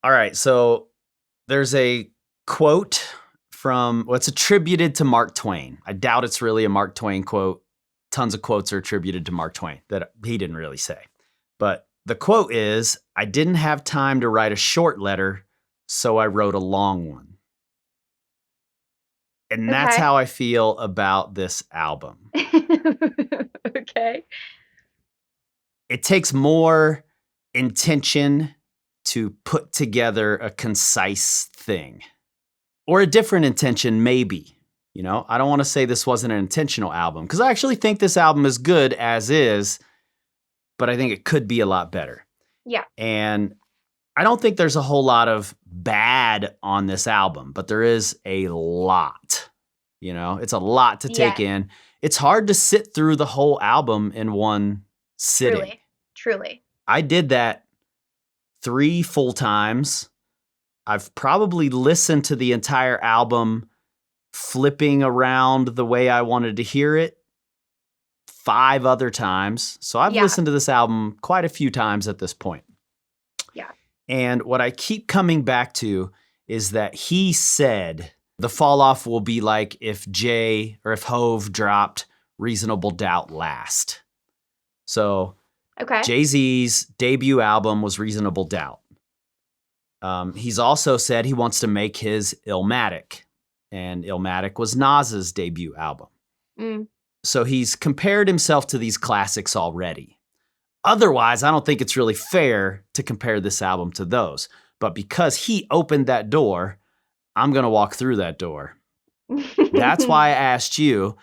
All right. So there's a quote from what's attributed to Mark Twain. I doubt it's really a Mark Twain quote. Tons of quotes are attributed to Mark Twain that he didn't really say. But the quote is, "I didn't have time to write a short letter, so I wrote a long one." And that's Okay. how I feel about this album. Okay. It takes more intention to put together a concise thing. Or a different intention, maybe. You know, I don't want to say this wasn't an intentional album, because I actually think this album is good as is, but I think it could be a lot better. Yeah. And I don't think there's a whole lot of bad on this album, but there is a lot. You know, it's a lot to take Yes. in. It's hard to sit through the whole album in one sitting. Truly. I did that 3 full times. I've probably listened to the entire album flipping around the way I wanted to hear it 5 other times. So I've Yeah. listened to this album quite a few times at this point. Yeah. And what I keep coming back to is that he said the fall off will be like if Jay or if Hove dropped Reasonable Doubt last. So Okay. Jay-Z's debut album was Reasonable Doubt. He's also said he wants to make his Illmatic, and Illmatic was Nas's debut album. Mm. So he's compared himself to these classics already. Otherwise, I don't think it's really fair to compare this album to those. But because he opened that door, I'm going to walk through that door. That's why I asked you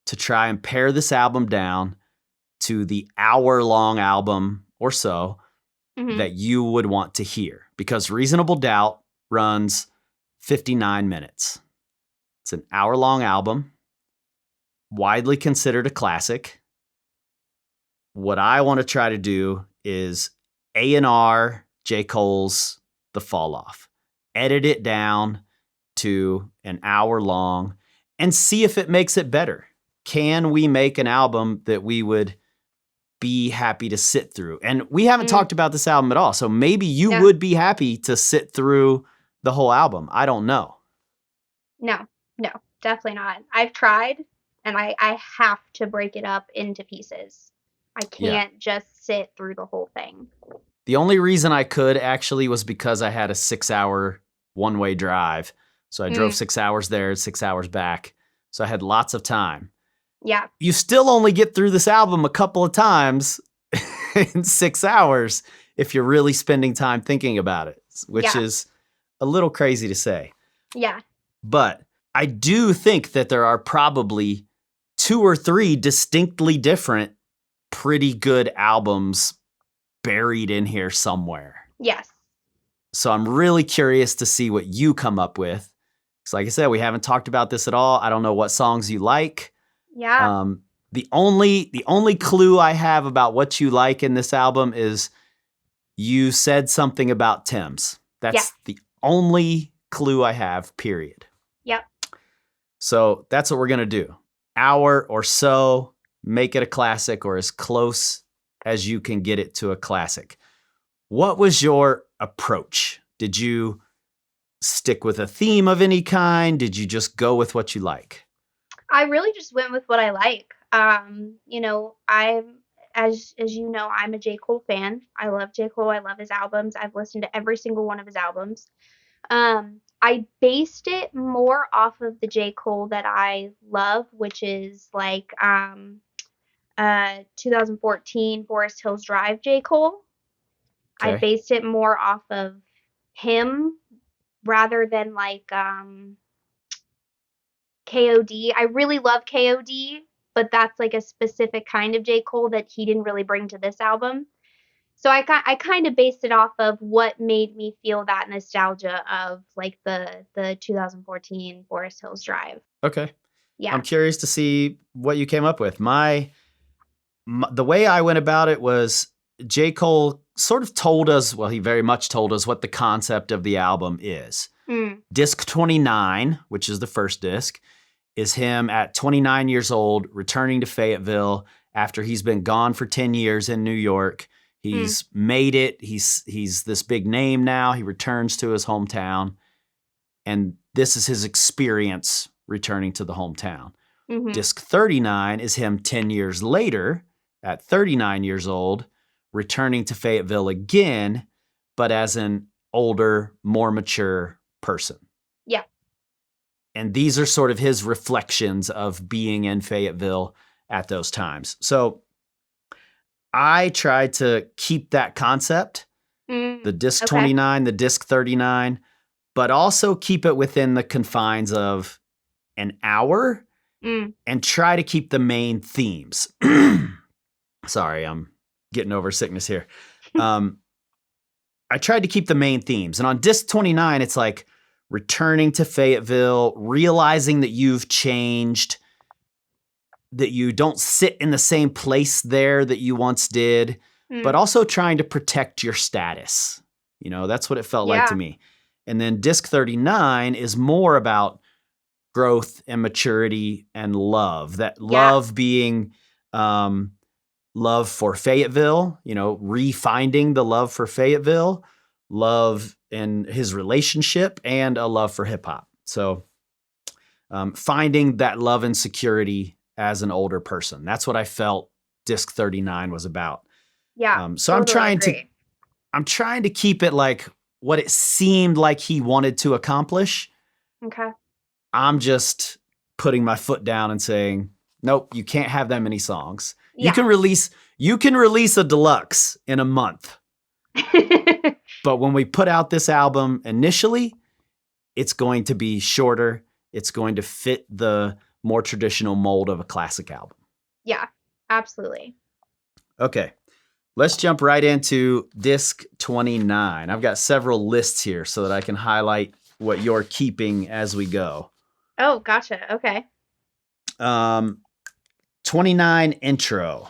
to try and pare this album down to the hour-long album or so that you would want to hear. Because Reasonable Doubt runs 59 minutes. It's an hour-long album, widely considered a classic. What I want to try to do is A&R J. Cole's The Fall Off. Edit it down to an hour long and see if it makes it better. Can we make an album that we would be happy to sit through? And we haven't talked about this album at all. So maybe you would be happy to sit through the whole album. I don't know. No, definitely not. I've tried, and I have to break it up into pieces. I can't just sit through the whole thing. The only reason I could actually was because I had a 6-hour one-way drive. So I drove 6 hours there, 6 hours back. So I had lots of time. Yeah. You still only get through this album a couple of times in 6 hours if you're really spending time thinking about it, which is a little crazy to say. Yeah. But I do think that there are probably 2 or 3 distinctly different, pretty good albums buried in here somewhere. Yes. So I'm really curious to see what you come up with. So like I said, we haven't talked about this at all. I don't know what songs you like. Yeah. The only clue I have about what you like in this album is you said something about Tim's. That's the only clue I have, period. Yep. So that's what we're going to do. Hour or so, make it a classic or as close as you can get it to a classic. What was your approach? Did you stick with a theme of any kind? Did you just go with what you like? I really just went with what I like. You know, as you know, I'm a J. Cole fan. I love J. Cole. I love his albums. I've listened to every single one of his albums. I based it more off of the J. Cole that I love, which is like 2014 Forest Hills Drive J. Cole. Okay. I based it more off of him rather than like KOD. I really love KOD, but that's like a specific kind of J. Cole that he didn't really bring to this album. So I kind of based it off of what made me feel that nostalgia of like the 2014 Forest Hills Drive. Okay. Yeah. I'm curious to see what you came up with. The way I went about it was J. Cole sort of told us, well, he very much told us what the concept of the album is. Disc 29, which is the first disc, is him at 29 years old, returning to Fayetteville after he's been gone for 10 years in New York. Mm. He's made it. He's this big name now. He returns to his hometown, and this is his experience returning to the hometown. Mhm. Disc 39 is him 10 years later, at 39 years old, returning to Fayetteville again, but as an older, more mature person. Yeah. And these are sort of his reflections of being in Fayetteville at those times. So I tried to keep that concept, the disc Okay. 29, the disc 39, but also keep it within the confines of an hour Mm. and try to keep the main themes. Sorry, I'm getting over sickness here. I tried to keep the main themes. And on disc 29, it's like returning to Fayetteville, realizing that you've changed, that you don't sit in the same place there that you once did, but Mm. also trying to protect your status. You know, that's what it felt like to Yeah. me. And then disc 39 is more about growth and maturity and love. That Yeah. love being love for Fayetteville, you know, refinding the love for Fayetteville, love in his relationship, and a love for hip hop. So finding that love and security as an older person. That's what I felt disc 39 was about. Yeah. So Totally agree. I'm trying to keep it like what it seemed like he wanted to accomplish. Okay. I'm just putting my foot down and saying, nope, you can't have that many songs. Yeah. You can release a deluxe in a month. But when we put out this album initially, it's going to be shorter. It's going to fit the more traditional mold of a classic album. Yeah. Absolutely. Okay. Let's jump right into disc 29. I've got several lists here so that I can highlight what you're keeping as we go. Oh, gotcha. Okay. 29 intro.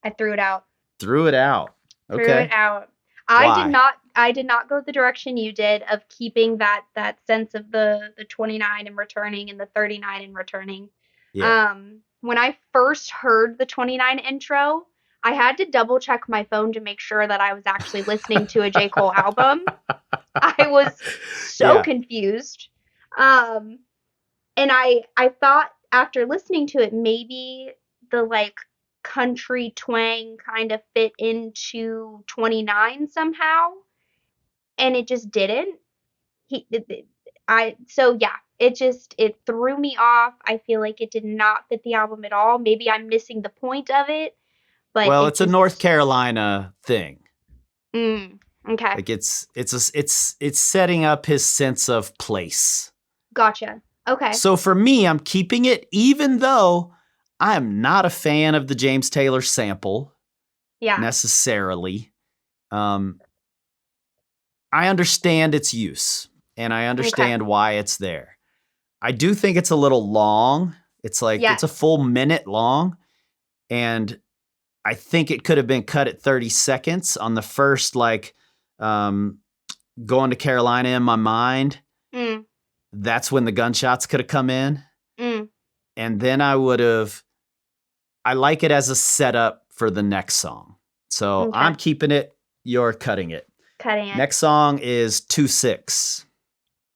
I threw it out. Threw it out. Threw Okay. it out. Why? I did not go the direction you did of keeping that sense of the 29 and returning and the 39 and returning. Yeah. When I first heard the 29 intro, I had to double check my phone to make sure that I was actually listening to a J. Cole album. I was so Yeah. confused. Um, and I thought after listening to it, maybe the like country twang kind of fit into 29 somehow, and it just didn't. He, I so yeah, it threw me off. I feel like it did not fit the album at all. Maybe I'm missing the point of it, but Well, it it's a North just Carolina thing. Okay. Like it's setting up his sense of place. Gotcha. Okay. So for me, I'm keeping it even though I am not a fan of the James Taylor sample Yeah. necessarily. I understand its use and I Okay. understand why it's there. I do think it's a little long. It's like it's a Yes. full minute long, and I think it could have been cut at 30 seconds on the first like going to Carolina in my mind. Mm. That's when the gunshots could have come in. Mm. And then I like it as a setup for the next song. So Okay. I'm keeping it, you're cutting it. Cutting it. Next song is 2-6.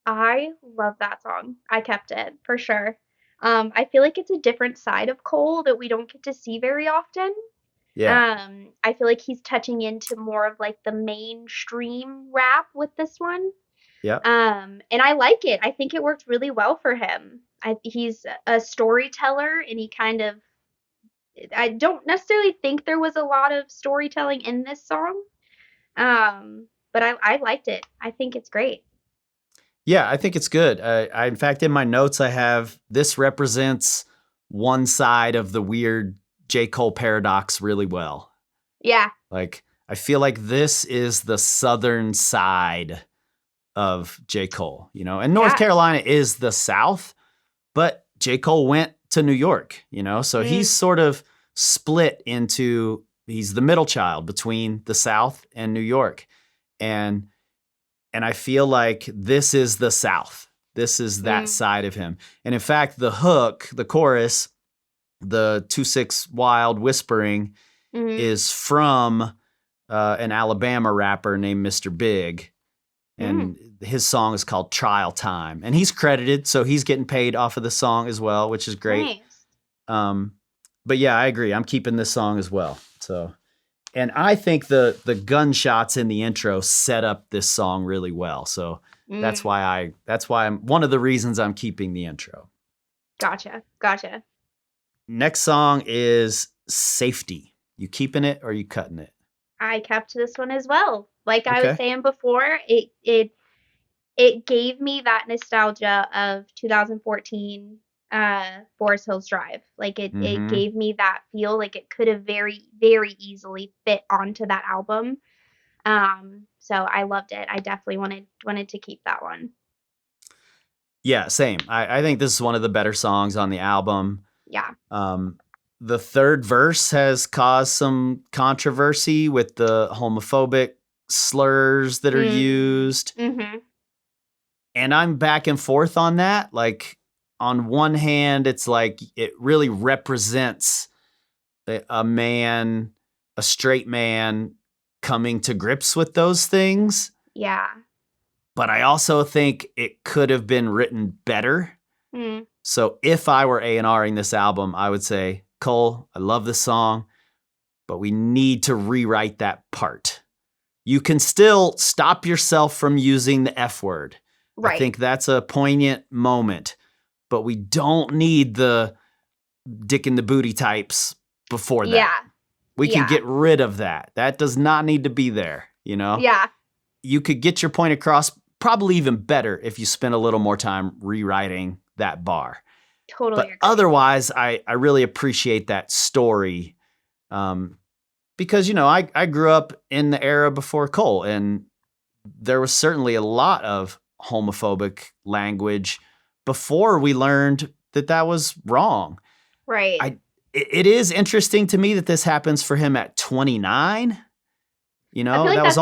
I love that song. I kept it for sure. I feel like it's a different side of Cole that we don't get to see very often. Yeah. I feel like he's touching into more of like the mainstream rap with this one. Yeah. And I like it. I think it worked really well for him. He's a storyteller, and I don't necessarily think there was a lot of storytelling in this song. But I liked it. I think it's great. Yeah, I think it's good. I in fact, in my notes, I have this represents one side of the weird J. Cole paradox really well. Yeah. Like, I feel like this is the southern side of J. Cole, you know, and North Yeah. Carolina is the South, but J. Cole went to New York, you know, so he's sort of split into, he's the middle child between the South and New York. And I feel like this is the South. This is that side of him. And in fact, the hook, the chorus, the 2-6 wild whispering is from an Alabama rapper named Mr. Big. And his song is called Trial Time. And he's credited, so he's getting paid off of the song as well, which is great. Nice. But yeah, I agree. I'm keeping this song as well. So, and I think the gunshots in the intro set up this song really well. So that's why I'm one of the reasons I'm keeping the intro. Gotcha. Next song is Safety. You keeping it or you cutting it? I kept this one as well. Like I Okay. was saying before, it gave me that nostalgia of 2014 Forest Hills Drive. Like it gave me that feel like it could have very, very easily fit onto that album. So I loved it. I definitely wanted to keep that one. Yeah, same. I think this is one of the better songs on the album. Yeah. The third verse has caused some controversy with the homophobic slurs that are used. Mm-hmm. And I'm back and forth on that. Like, on one hand, it's like it really represents a man, a straight man, coming to grips with those things. Yeah. But I also think it could have been written better. So if I were A&Ring this album, I would say, Cole, I love this song, but we need to rewrite that part. You can still stop yourself from using the F word. Right. I think that's a poignant moment, but we don't need the dick in the booty types before that. Yeah. We can get rid of that. That does not need to be there, you know? Yeah. You could get your point across probably even better if you spend a little more time rewriting that bar. Totally But agree. otherwise, I really appreciate that story because, you know, I grew up in the era before Cole, and there was certainly a lot of homophobic language before we learned that was wrong. Right. It is interesting to me that this happens for him at 29. You know, like that was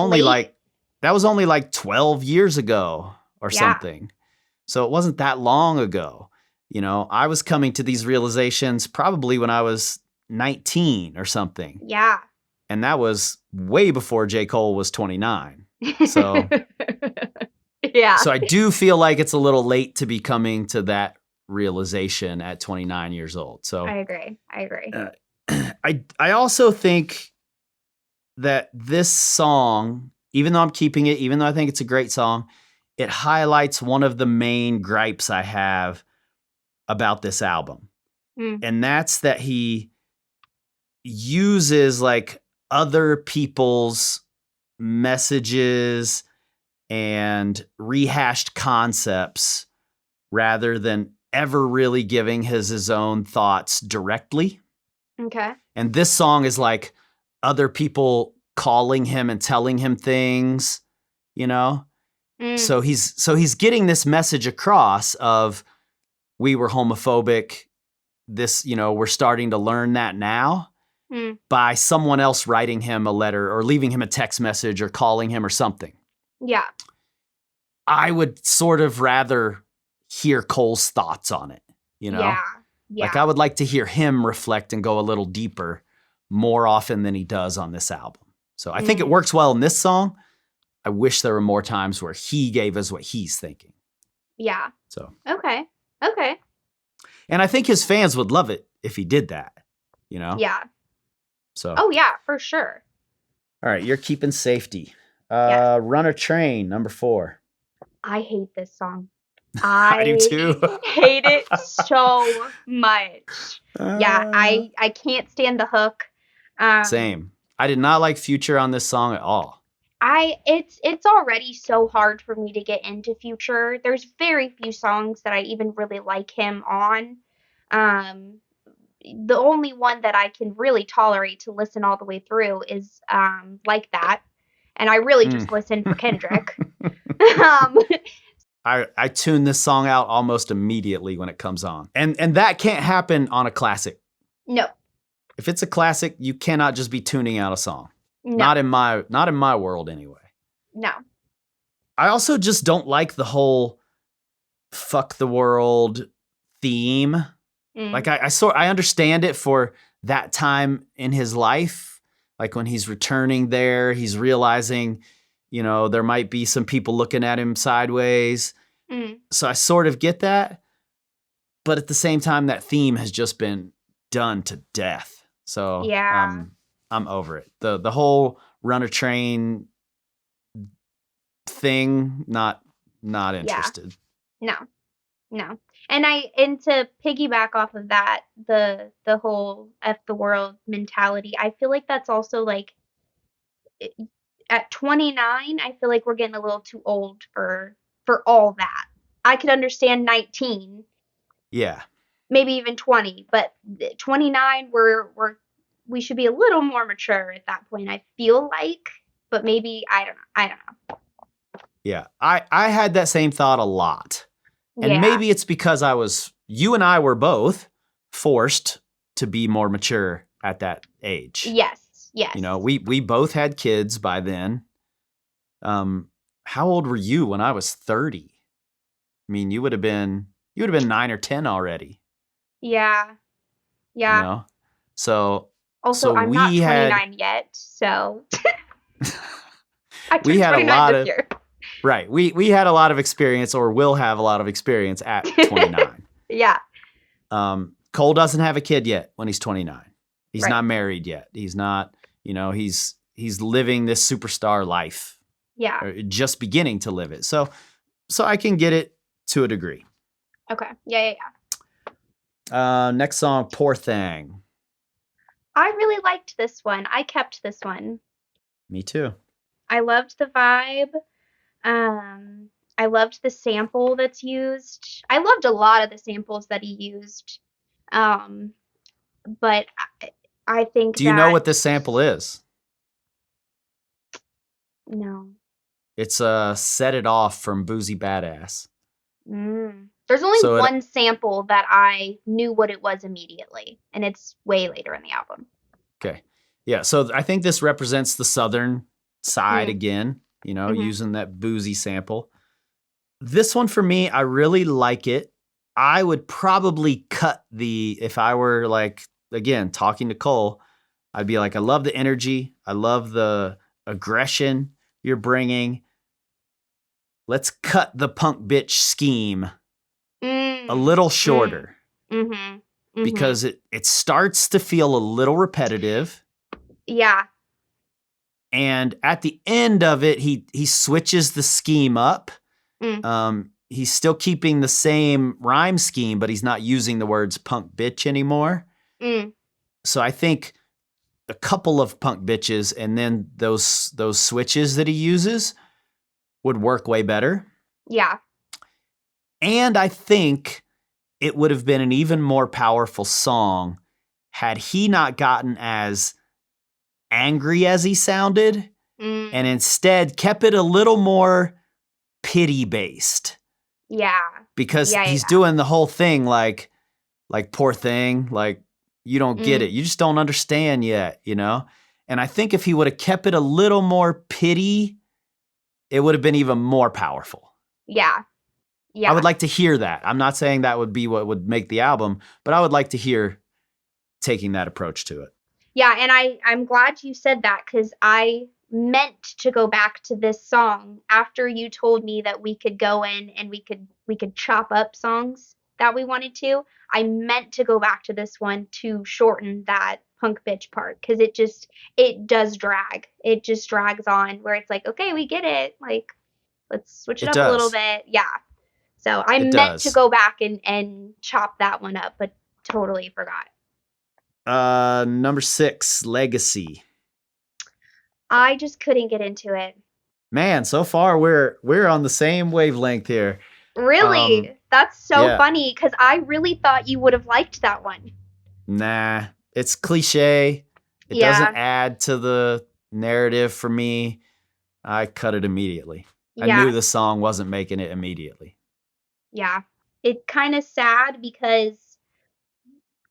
that's only like 12 years ago or Yeah. something. So it wasn't that long ago. You know, I was coming to these realizations probably when I was 19 or something. Yeah. And that was way before J. Cole was 29. So Yeah. So I do feel like it's a little late to be coming to that realization at 29 years old. So I agree. I also think that this song, even though I'm keeping it, even though I think it's a great song, it highlights one of the main gripes I have about this album. And that's that he uses like other people's messages and rehashed concepts rather than ever really giving his own thoughts directly. Okay. And this song is like other people calling him and telling him things, you know? So he's getting this message across of we were homophobic. This, you know, we're starting to learn that now by someone else writing him a letter or leaving him a text message or calling him or something. Yeah. I would sort of rather hear Cole's thoughts on it, you know? Yeah. Like I would like to hear him reflect and go a little deeper more often than he does on this album. So I think it works well in this song. I wish there were more times where he gave us what he's thinking. Yeah. So. Okay. And I think his fans would love it if he did that, you know? Yeah. So. Oh yeah, for sure. All right, you're keeping Safety. Yes. Run or Train, number 4. I hate this song. I do too. hate it so much. Yeah, I can't stand the hook. Same. I did not like Future on this song at all. It's already so hard for me to get into Future. There's very few songs that I even really like him on. The only one that I can really tolerate to listen all the way through is Like That. And I really just listen for Kendrick. I tune this song out almost immediately when it comes on. And that can't happen on a classic. No. If it's a classic, you cannot just be tuning out a song. No. Not in my world anyway. No. I also just don't like the whole fuck the world theme. Like I understand it for that time in his life, Like when he's returning there, he's realizing, there might be some people looking at him sideways. Mm. So I sort of get that. But at the same time, that theme has just been done to death. So Yeah. I'm over it. The whole Run a Train thing, not Yeah. interested. No. No. And to piggyback off of that, the whole F the world mentality, I feel like that's also like at 29, I feel like we're getting a little too old for all that. I could understand 19, Yeah. maybe even 20, but 29 we should be a little more mature at that point, I feel like, but maybe I don't know. Yeah. I had that same thought a lot. And Yeah. maybe it's because you and I were both forced to be more mature at that age. Yes. Yes. We both had kids by then. How old were you when I was 30? I mean, you would have been 9 or 10 already. Yeah. Yeah. So Also, I'm not we had 29 yet, so I we turned had a 29 lot this of year. right. We had a lot of experience, or will have a lot of experience at 29. Yeah. Cole doesn't have a kid yet when he's 29. He's Right. not married yet. He's not, he's living this superstar life. Yeah. Or just beginning to live it. So I can get it to a degree. Okay. Yeah. Next song, Poor Thing. I really liked this one. I kept this one. Me too. I loved the vibe. I loved the sample that's used. I loved a lot of the samples that he used. But I think Do you know that what this sample is? no. It's Set It Off from Boozy Badass. There's only So one sample that I knew what it was immediately, and it's way later in the album. Okay. Yeah, so I think this represents the southern side again, using that boozy sample. This one for me, I really like it. I would probably cut if I were like, again, talking to Cole, I'd be like, I love the energy. I love the aggression you're bringing. Let's cut the punk bitch scheme a little shorter. Because it starts to feel a little repetitive. Yeah. And at the end of it, he switches the scheme up. He's still keeping the same rhyme scheme, but he's not using the words punk bitch anymore. So I think a couple of punk bitches and then those switches that he uses would work way better. Yeah. And I think it would have been an even more powerful song had he not gotten as angry as he sounded and instead kept it a little more pity based. Yeah. Because he's doing the whole thing like poor thing, like you don't get it. You just don't understand yet, And I think if he would have kept it a little more pity, it would have been even more powerful. Yeah. Yeah. I would like to hear that. I'm not saying that would be what would make the album, but I would like to hear taking that approach to it. Yeah, and I'm glad you said that because I meant to go back to this song after you told me that we could go in and we could chop up songs that we wanted to. I meant to go back to this one to shorten that punk bitch part because it does drag. It just drags on where it's like, okay, we get it. Like, let's switch it up a little bit. Yeah. So I meant to go back and chop that one up, but totally forgot. Number 6, Legacy. I just couldn't get into it. Man, so far we're on the same wavelength here. Really? That's so funny because I really thought you would have liked that one. Nah, it's cliche. It doesn't add to the narrative for me. I cut it immediately. I knew the song wasn't making it immediately. Yeah. It's kind of sad because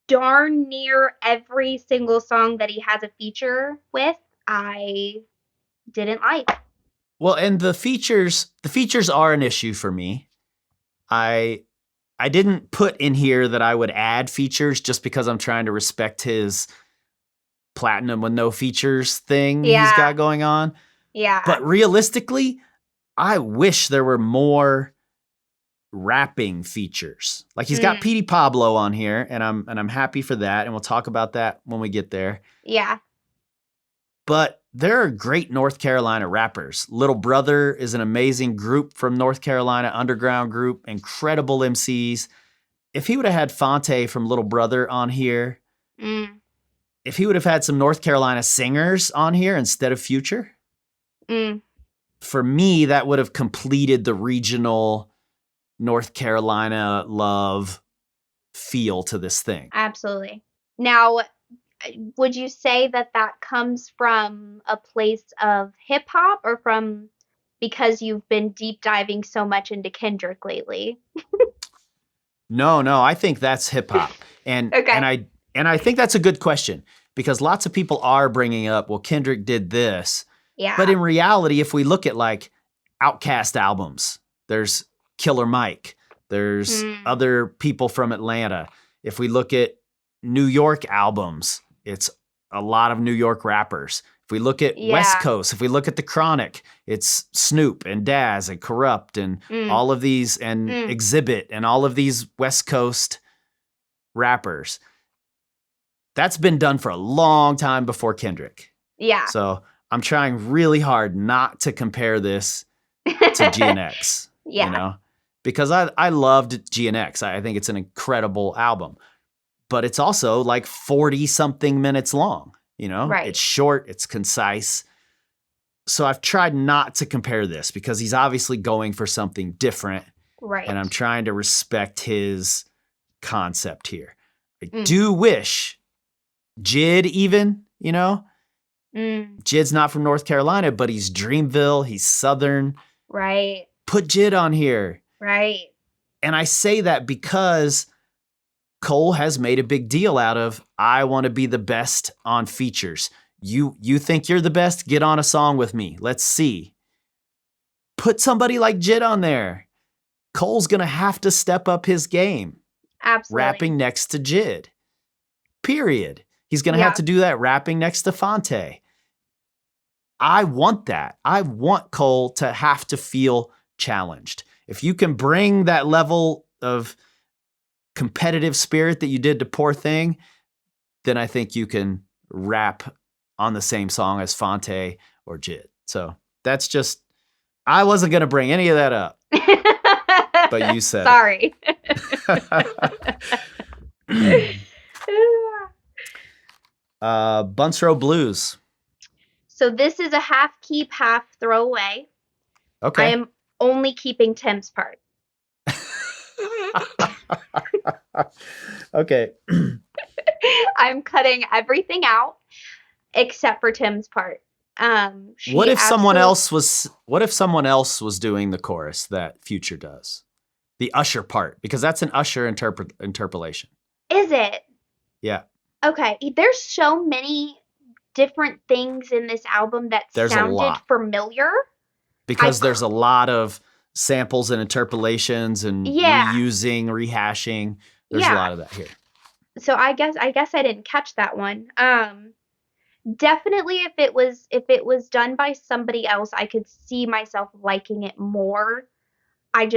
darn near every single song that he has a feature with, I didn't like. Well, and the features are an issue for me. I didn't put in here that I would add features just because I'm trying to respect his platinum with no features thing he's Yeah. got going on. Yeah. But realistically, I wish there were more rapping features. Like he's got Petey Pablo on here, and I'm happy for that, and we'll talk about that when we get there. Yeah. But there are great North Carolina rappers. Little Brother is an amazing group from North Carolina, underground group, incredible MCs. If he would have had Fonte from Little Brother on here, if he would have had some North Carolina singers on here instead of Future, for me, that would have completed the regional North Carolina love feel to this thing. Absolutely. Now, would you say that that comes from a place of hip hop or from because you've been deep diving so much into Kendrick lately? No, I think that's hip hop. And Okay. and I think that's a good question because lots of people are bringing up, well, Kendrick did this. Yeah. But in reality, if we look at like Outkast albums, there's Killer Mike, there's other people from Atlanta. If we look at New York albums, it's a lot of New York rappers. If we look at West Coast, if we look at The Chronic, it's Snoop and Daz and Corrupt and all of these and Exhibit and all of these West Coast rappers. That's been done for a long time before Kendrick. Yeah. So I'm trying really hard not to compare this to GNX. Yeah. You know? Because I loved GNX. I think it's an incredible album. But it's also like 40-something minutes long. You know? Right. It's short, it's concise. So I've tried not to compare this because he's obviously going for something different. Right. And I'm trying to respect his concept here. I do wish Jid even, you know? Jid's not from North Carolina, but he's Dreamville. He's Southern. Right. Put Jid on here. Right. And I say that because Cole has made a big deal out of, I want to be the best on features. You think you're the best? Get on a song with me. Let's see. Put somebody like Jid on there. Cole's going to have to step up his game. Absolutely. Rapping next to Jid. Period. He's going to have to do that rapping next to Fonte. I want that. I want Cole to have to feel challenged. If you can bring that level of competitive spirit that you did to Poor Thing, then I think you can rap on the same song as Fonte or Jid. So that's just, I wasn't going to bring any of that up. But you said Sorry. Bunce Row Blues. So this is a half keep, half throw away. Okay. I am only keeping Tim's part. Okay. I'm cutting everything out except for Tim's part. What if someone else was doing the chorus that Future does? The Usher part, because that's an Usher interpolation. Is it? Yeah. Okay. There's so many different things in this album that sounded familiar. Because there's a lot of samples and interpolations and reusing, rehashing. There's a lot of that here. So I guess I didn't catch that one. Definitely if it was done by somebody else, I could see myself liking it more. I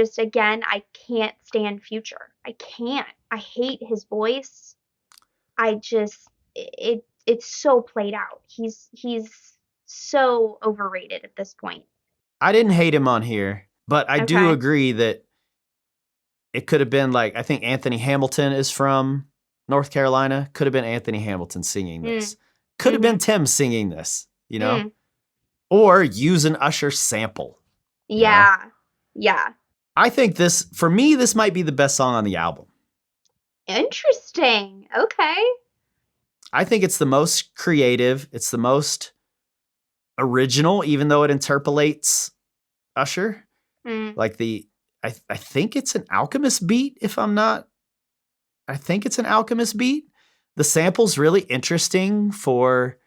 can't stand Future. I can't. I hate his voice. It's so played out. He's so overrated at this point. I didn't hate him on here, but I do agree that it could have been like, I think Anthony Hamilton is from North Carolina. Could have been Anthony Hamilton singing this. Could have been Tim singing this, you know? Or use an Usher sample. Yeah. Yeah. I think for me, this might be the best song on the album. Interesting. Okay. I think it's the most creative. It's the most original, even though it interpolates Usher. Like I think it's an Alchemist beat, I think it's an Alchemist beat. The sample's really interesting for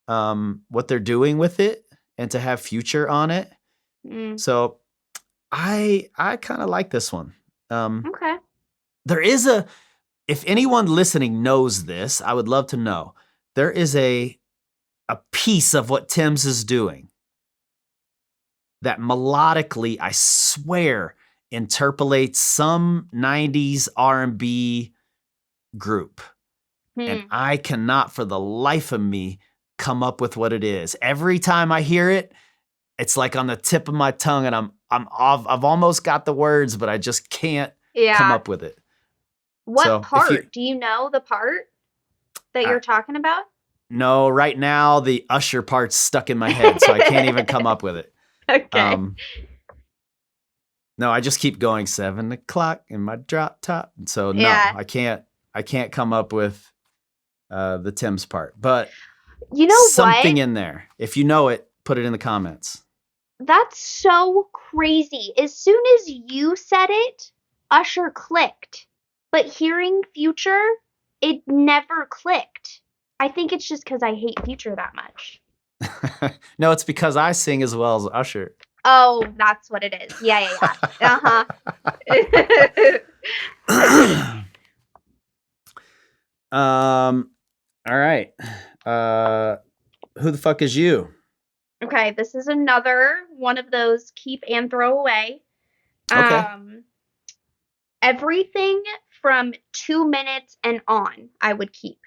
what they're doing with it and to have Future on it. So I kind of like this one. Okay. There is if anyone listening knows this, I would love to know. there is a piece of what Tim's is doing that melodically, I swear, interpolates some 90s R&B group. And I cannot for the life of me come up with what it is. Every time I hear it, it's like on the tip of my tongue and I've almost got the words, but I just can't come up with it. What So part? Do you know the part that you're talking about? No, right now the Usher part's stuck in my head, so I can't even come up with it. Okay. No, I just keep going 7 o'clock in my drop top. So no, Yeah. I can't come up with the Tim's part. But you know something what? in there. If you know it, put it in the comments. That's so crazy. As soon as you said it, Usher clicked. But hearing Future, it never clicked. I think it's just because I hate Future that much. No, it's because I sing as well as Usher. Oh, that's what it is. Yeah. All right. Who the fuck is you? Okay, this is another one of those keep and throw away. Okay. Everything from 2 minutes and on, I would keep.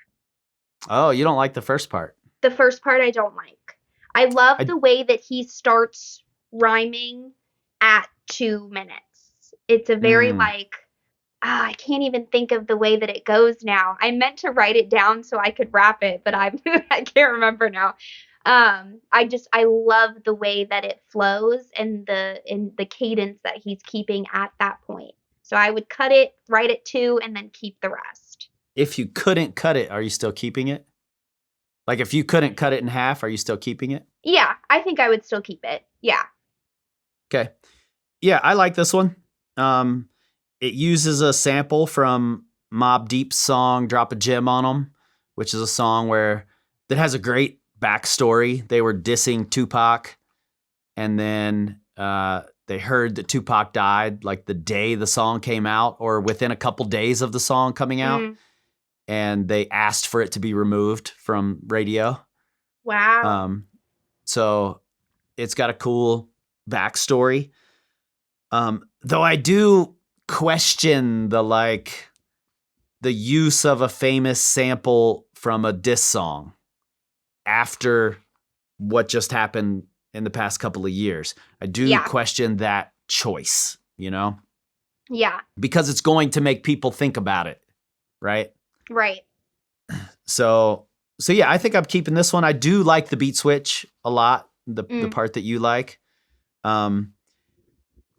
Oh, you don't like the first part? The first part I don't like. I love the way that he starts rhyming at 2 minutes. It's a very I can't even think of the way that it goes now. I meant to write it down so I could rap it, but I can't remember now. I love the way that it flows and the cadence that he's keeping at that point. So I would cut it, write it 2, and then keep the rest. If you couldn't cut it, are you still keeping it? Like if you couldn't cut it in half, are you still keeping it? Yeah, I think I would still keep it. Yeah. Okay. Yeah, I like this one. It uses a sample from Mobb Deep's song "Drop a Gem on 'Em," which is a song that has a great backstory. They were dissing Tupac, and then they heard that Tupac died like the day the song came out, or within a couple days of the song coming out, and they asked for it to be removed from radio. Wow. So it's got a cool backstory. Though I do question the use of a famous sample from a diss song after what just happened in the past couple of years. I do question that choice, you know? Yeah. Because it's going to make people think about it, right? Right. So yeah, I think I'm keeping this one. I do like the beat switch a lot, the part that you like.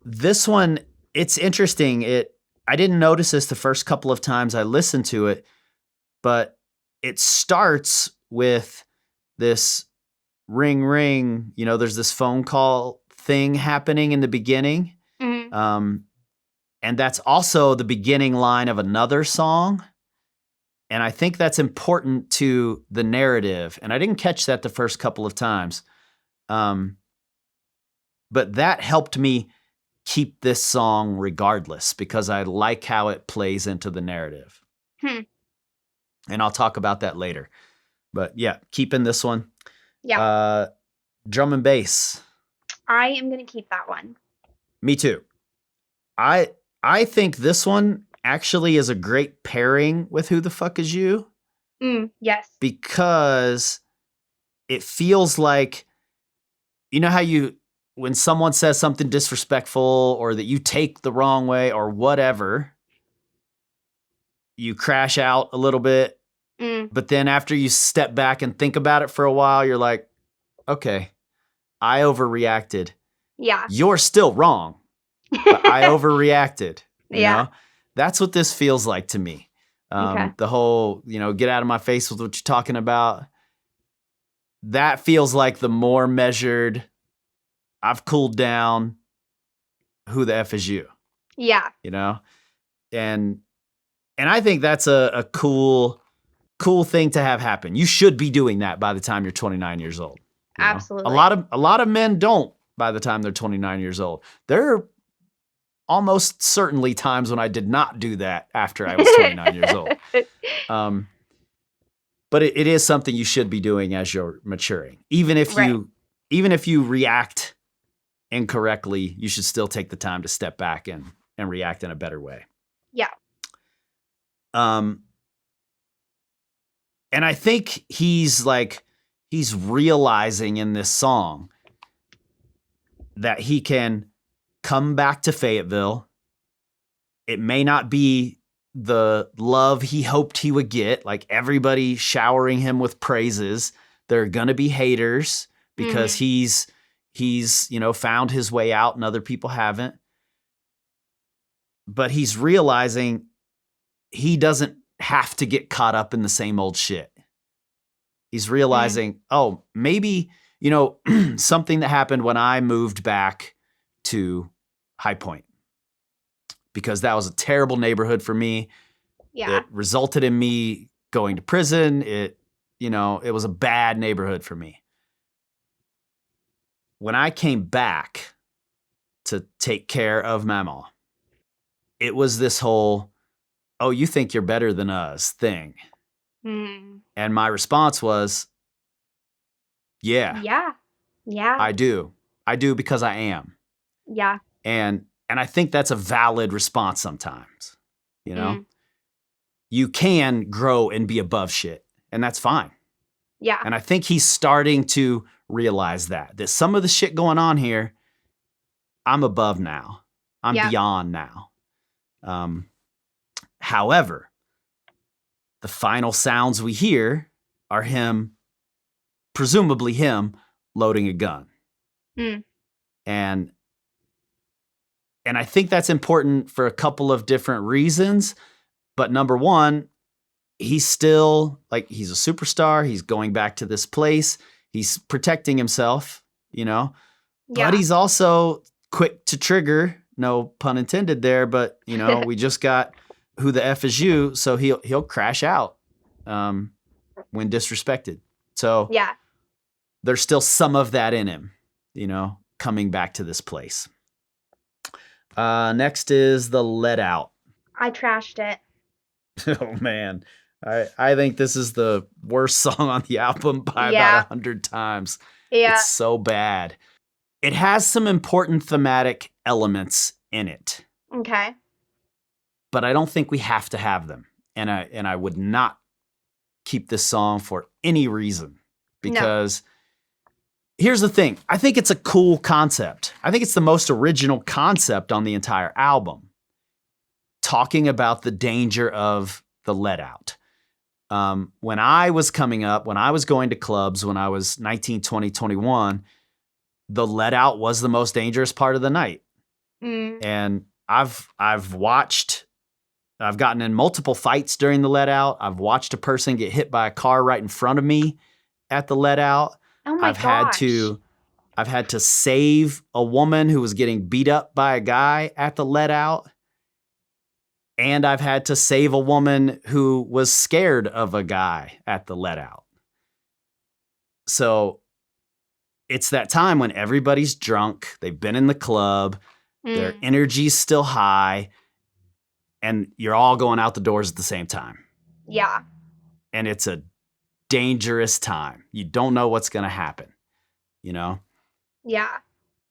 This one, it's interesting. I didn't notice this the first couple of times I listened to it, but it starts with this ring, ring. You know, there's this phone call thing happening in the beginning. And that's also the beginning line of another song. And I think that's important to the narrative. And I didn't catch that the first couple of times. But that helped me keep this song regardless because I like how it plays into the narrative. And I'll talk about that later. But yeah, keeping this one. Yeah. Drum and bass. I am going to keep that one. Me too. I think this one actually is a great pairing with Who the Fuck Is You? Yes. Because it feels like, you know how when someone says something disrespectful or that you take the wrong way or whatever, you crash out a little bit. But then after you step back and think about it for a while, you're like, okay, I overreacted. Yeah. You're still wrong, but I overreacted. You know? That's what this feels like to me. The whole, get out of my face with what you're talking about. That feels like the more measured, I've cooled down, who the F is you? Yeah. And I think that's a cool thing to have happen. You should be doing that by the time you're 29 years old. Absolutely. A lot of men don't by the time they're 29 years old. There are almost certainly times when I did not do that after I was 29 years old. but it is something you should be doing as you're maturing. Even if Right. you react incorrectly, you should still take the time to step back and react in a better way. Yeah. And I think he's realizing in this song that he can come back to Fayetteville. It may not be the love he hoped he would get, like everybody showering him with praises. There are going to be haters because he's found his way out and other people haven't. But he's realizing he doesn't have to get caught up in the same old shit. He's realizing, oh, maybe, something that happened when I moved back to High Point, because that was a terrible neighborhood for me. Yeah. It resulted in me going to prison. It was a bad neighborhood for me. When I came back to take care of Mama, it was this whole, oh, you think you're better than us thing. And my response was, yeah. Yeah. Yeah. I do. I do, because I am. Yeah. And I think that's a valid response sometimes. You can grow and be above shit, and that's fine. Yeah. And I think he's starting to realize that some of the shit going on here, I'm above now. I'm beyond now. However, the final sounds we hear are presumably him loading a gun. And I think that's important for a couple of different reasons. But number one, he's still he's a superstar. He's going back to this place. He's protecting himself, but he's also quick to trigger. No pun intended there, but we just got who the F is you. So he'll crash out, when disrespected. So there's still some of that in him, coming back to this place. Next is the Let Out. I trashed it. Oh man. I think this is the worst song on the album by about 100 times. Yeah. It's so bad. It has some important thematic elements in it. Okay. But I don't think we have to have them. And I would not keep this song for any reason, because here's the thing. I think it's a cool concept. I think it's the most original concept on the entire album, talking about the danger of the let out. When I was coming up, when I was going to clubs, when I was 19, 20, 21, the let out was the most dangerous part of the night. And I've gotten in multiple fights during the let out. I've watched a person get hit by a car right in front of me at the let out. Oh my gosh. I've had to save a woman who was getting beat up by a guy at the let out. And I've had to save a woman who was scared of a guy at the let out. So it's that time when everybody's drunk. They've been in the club. Their energy's still high. And you're all going out the doors at the same time. Yeah. And it's a dangerous time. You don't know what's going to happen, Yeah.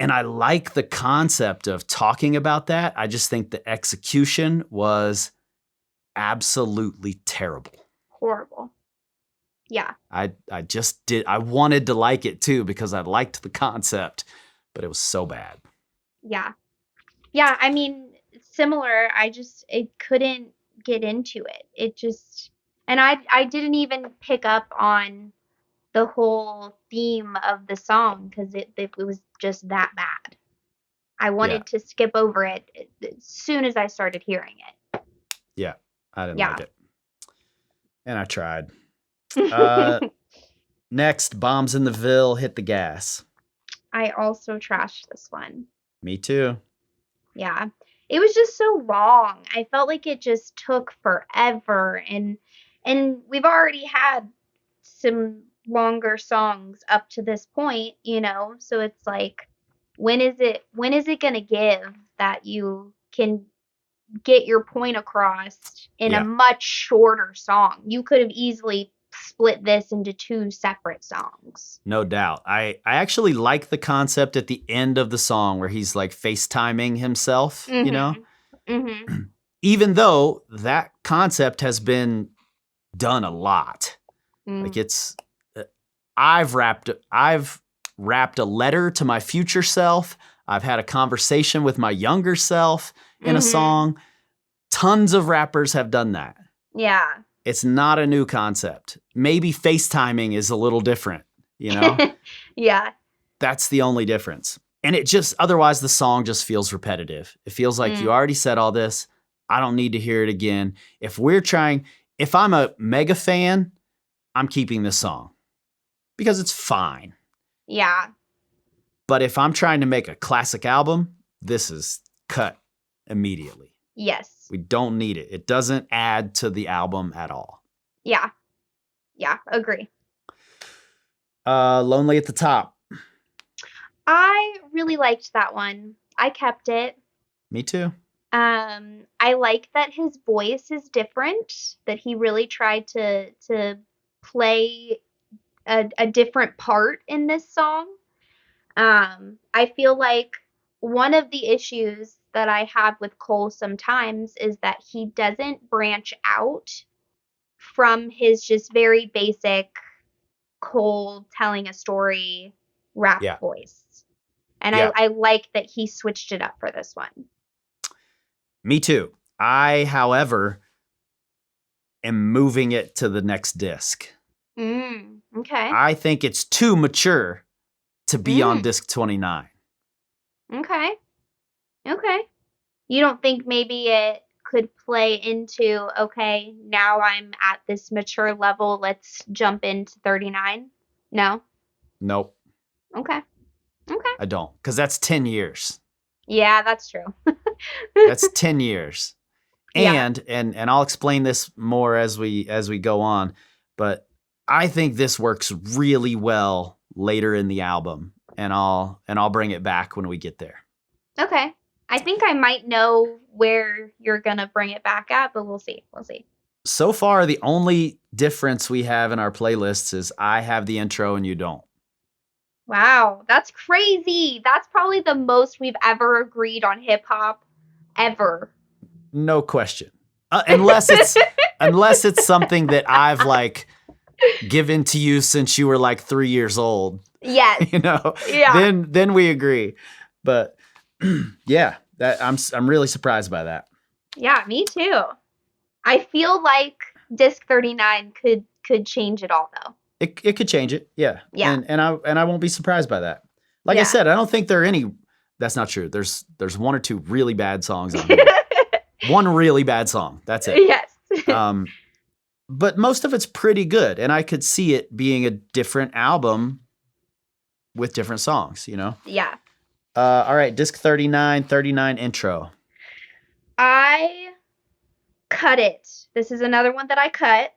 And I like the concept of talking about that. I just think the execution was absolutely terrible. Horrible. Yeah. I wanted to like it too, because I liked the concept, but it was so bad. Yeah. Yeah. I mean, similar. It couldn't get into it. It just, and I didn't even pick up on the whole theme of the song, because it was just that bad. I wanted to skip over it as soon as I started hearing it. Yeah, I didn't like it. And I tried. Next, Bombs in the Ville, Hit the Gas. I also trashed this one. Me too. Yeah. It was just so long. I felt like it just took forever, and we've already had some longer songs up to this point, so it's like, when is it going to give that you can get your point across in a much shorter song? You could have easily split this into two separate songs. No doubt. I actually like the concept at the end of the song where he's like FaceTiming himself, you know? Mhm. Even though that concept has been done a lot. Like Mm. it's I've rapped a letter to my future self. I've had a conversation with my younger self in a song. Tons of rappers have done that. Yeah. It's not a new concept. Maybe FaceTiming is a little different, you know? Yeah. That's the only difference. And it just, otherwise, the song just feels repetitive. It feels like you already said all this. I don't need to hear it again. If I'm a mega fan, I'm keeping this song because it's fine. Yeah. But if I'm trying to make a classic album, this is cut immediately. Yes. We don't need it. It doesn't add to the album at all. Yeah. Yeah. Agree. Lonely at the Top. I really liked that one. I kept it. Me too. I like that his voice is different, that he really tried to play a different part in this song. I feel like one of the issues that I have with Cole sometimes is that he doesn't branch out from his just very basic Cole telling a story rap Yeah. voice. And Yeah. I like that he switched it up for this one. Me too. I, however, am moving it to the next disc. Okay. I think it's too mature to be on Mm. disc 29. Okay. Okay. You don't think maybe it could play into, okay, now I'm at this mature level, let's jump into 39? No? Nope, Okay. Okay. I don't. Because that's 10 years. Yeah, that's true. That's 10 years. Yeah. And I'll explain this more as we go on, but I think this works really well later in the album, and I'll bring it back when we get there. Okay. I think I might know where you're gonna bring it back at, but we'll see. We'll see. So far, the only difference we have in our playlists is I have the intro and you don't. Wow, that's crazy. That's probably the most we've ever agreed on hip hop ever. No question. Unless it's something that I've like given to you since you were like 3 years old. Yes. You know. Yeah. Then we agree. But yeah, that I'm really surprised by that. Yeah, me too. I feel like disc 39 could change it all though. It could change it. Yeah. Yeah. And I won't be surprised by that. Like I Yeah. said, I don't think there are any. That's not true. There's one or two really bad songs on here. One really bad song. That's it. Yes. But most of it's pretty good, and I could see it being a different album with different songs, you know? Yeah. All right, disc 39 intro. I cut it. This is another one that I cut.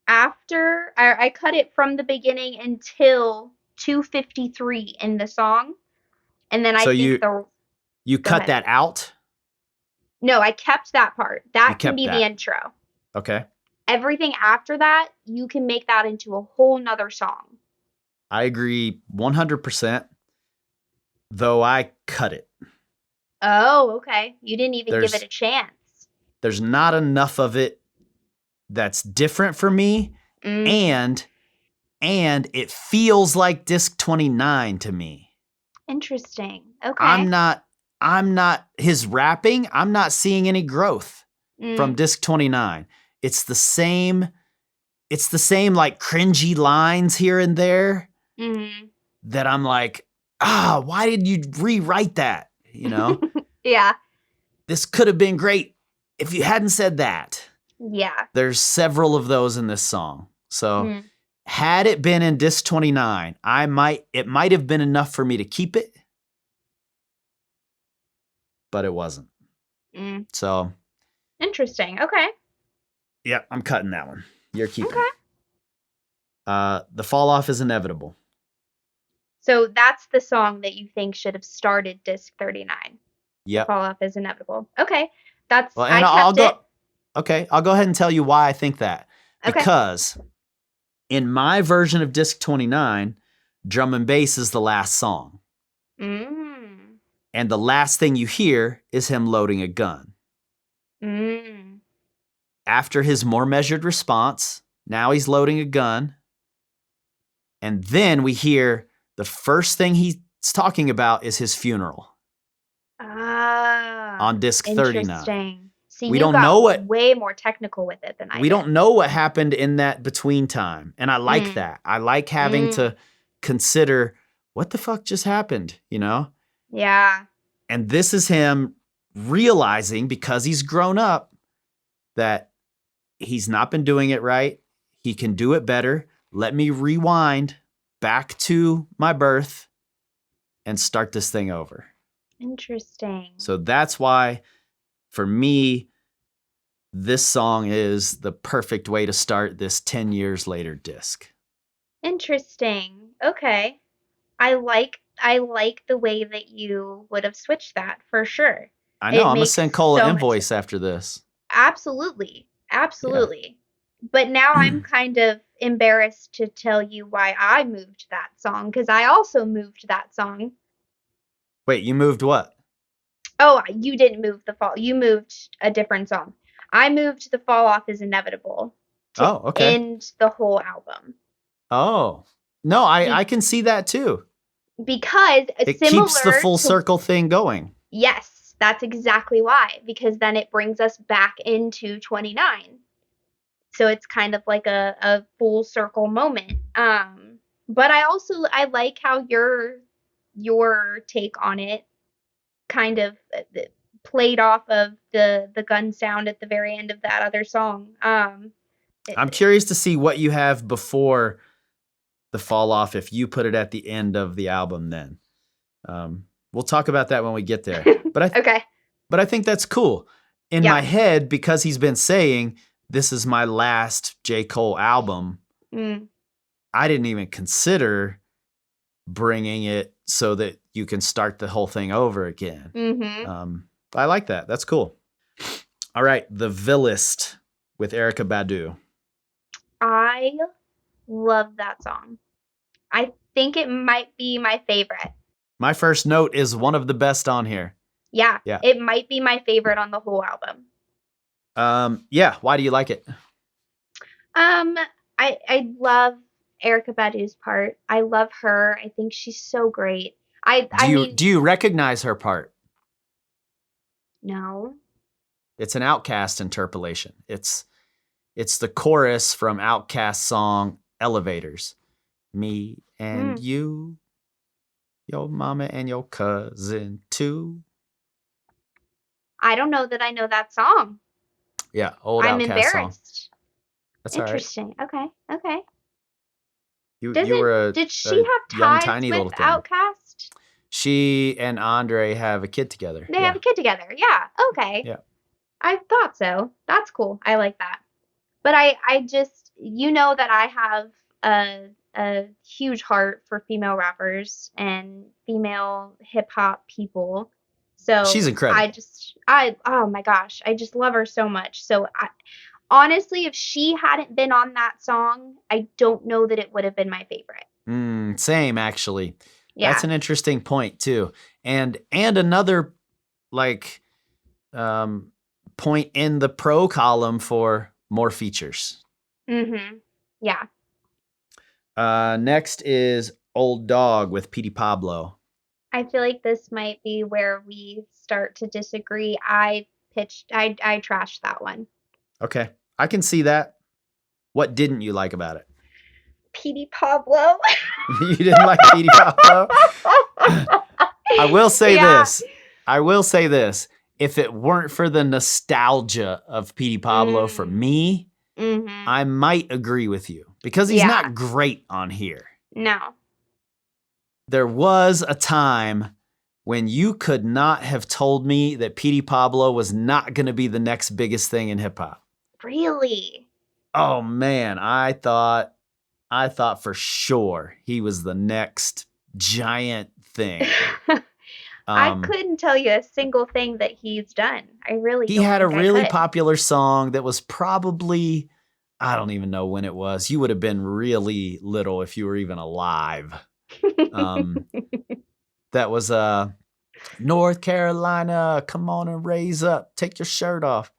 After I cut it from the beginning until 2:53 in the song. And then I So think you cut ahead. that out? No, I kept that part. That can kept be that. the intro. Okay. Everything after that, you can make that into a whole nother song. I agree 100%, though I cut it. Oh, okay. You didn't even give it a chance. There's not enough of it that's different for me, and it feels like disc 29 to me. Interesting. Okay. I'm not his rapping, I'm not seeing any growth from disc 29. It's the same like cringy lines here and there that I'm like, why did you rewrite that? You know? Yeah. This could have been great if you hadn't said that. Yeah. There's several of those in this song. So had it been in disc 29, it might have been enough for me to keep it, but it wasn't. So interesting. Okay. yeah, I'm cutting that one. You're keeping it. The fall off is inevitable. So that's the song that you think should have started disc 39. Yep. Fall off is inevitable. Okay. That's Well, and I kept it. Okay, I'll go ahead and tell you why I think that. Okay. because in my version of disc 29, drum and bass is the last song. Mm. And the last thing you hear is him loading a gun. Mm. After his more measured response, now he's loading a gun. And then we hear the first thing he's talking about is his funeral Ah, on disc 39. interesting. See, We you don't know got what way more technical with it than I we did. don't know what happened in that between time. And I like Mm. that. I like having to consider what the fuck just happened, you know? Yeah. And this is him realizing, because he's grown up, that he's not been doing it right. He can do it better. Let me rewind back to my birth and start this thing over. Interesting. So that's why, for me, this song is the perfect way to start this 10 years later disc. Interesting. Okay. I like the way that you would have switched that for sure. I know, It I'm going to makes send Cole an so much invoice after this. absolutely. Yeah. Absolutely. But now I'm kind of embarrassed to tell you why I moved that song, because I also moved that song. Wait, you moved what? Oh, you didn't move the fall. You moved a different song. I moved the fall off is inevitable to Oh, okay. end the whole album. Oh. No, I Be- can see that too. because It similar keeps the full to circle thing going. yes, that's exactly why, because then it brings us back into 29. So it's kind of like a full circle moment. But I like how your take on it kind of played off of the gun sound at the very end of that other song. I'm curious to see what you have before the fall off if you put it at the end of the album then. We'll talk about that when we get there. Okay. But I think that's cool. In Yeah. my head, because he's been saying, this is my last J. Cole album, Mm. I didn't even consider bringing it so that you can start the whole thing over again. Mm-hmm. But I like that. That's cool. All right. The Villist with Erykah Badu. I love that song. I think it might be my favorite. My first note is one of the best on here. Yeah. Yeah. It might be my favorite on the whole album. Yeah. Why do you like it? I love Erykah Badu's part. I love her. I think she's so great. Do you recognize her part? No. It's an Outkast interpolation. It's the chorus from Outkast's song Elevators. Me and you, your mama and your cousin too. I don't know that I know that song. Yeah, old I'm Outkast embarrassed. song. That's all right. Interesting. Okay. Okay. You were Did a she have young, ties tiny with little thing. Outkast? She and Andre have a kid together. They have a kid together. Yeah. Okay. Yeah. I thought so. That's cool. I like that. But I just that I have a huge heart for female rappers and female hip hop people. So She's incredible. oh my gosh, I just love her so much. So honestly, if she hadn't been on that song, I don't know that it would have been my favorite. Same actually. Yeah. That's an interesting point too. And another like point in the pro column for more features. Mm-hmm. Yeah. Next is Old Dog with Petey Pablo. I feel like this might be where we start to disagree. I trashed that one. Okay. I can see that. What didn't you like about it? Petey Pablo. You didn't like Petey Pablo? I will say this. I will say this. If it weren't for the nostalgia of Petey Pablo for me, I might agree with you because he's not great on here. No. There was a time when you could not have told me that Petey Pablo was not going to be the next biggest thing in hip hop. Really? Oh man, I thought for sure he was the next giant thing. I couldn't tell you a single thing that he's done. I really He don't had a think I really could. popular song that was probably, I don't even know when it was. You would have been really little if you were even alive. Um, that was North Carolina, come on and raise up. Take your shirt off.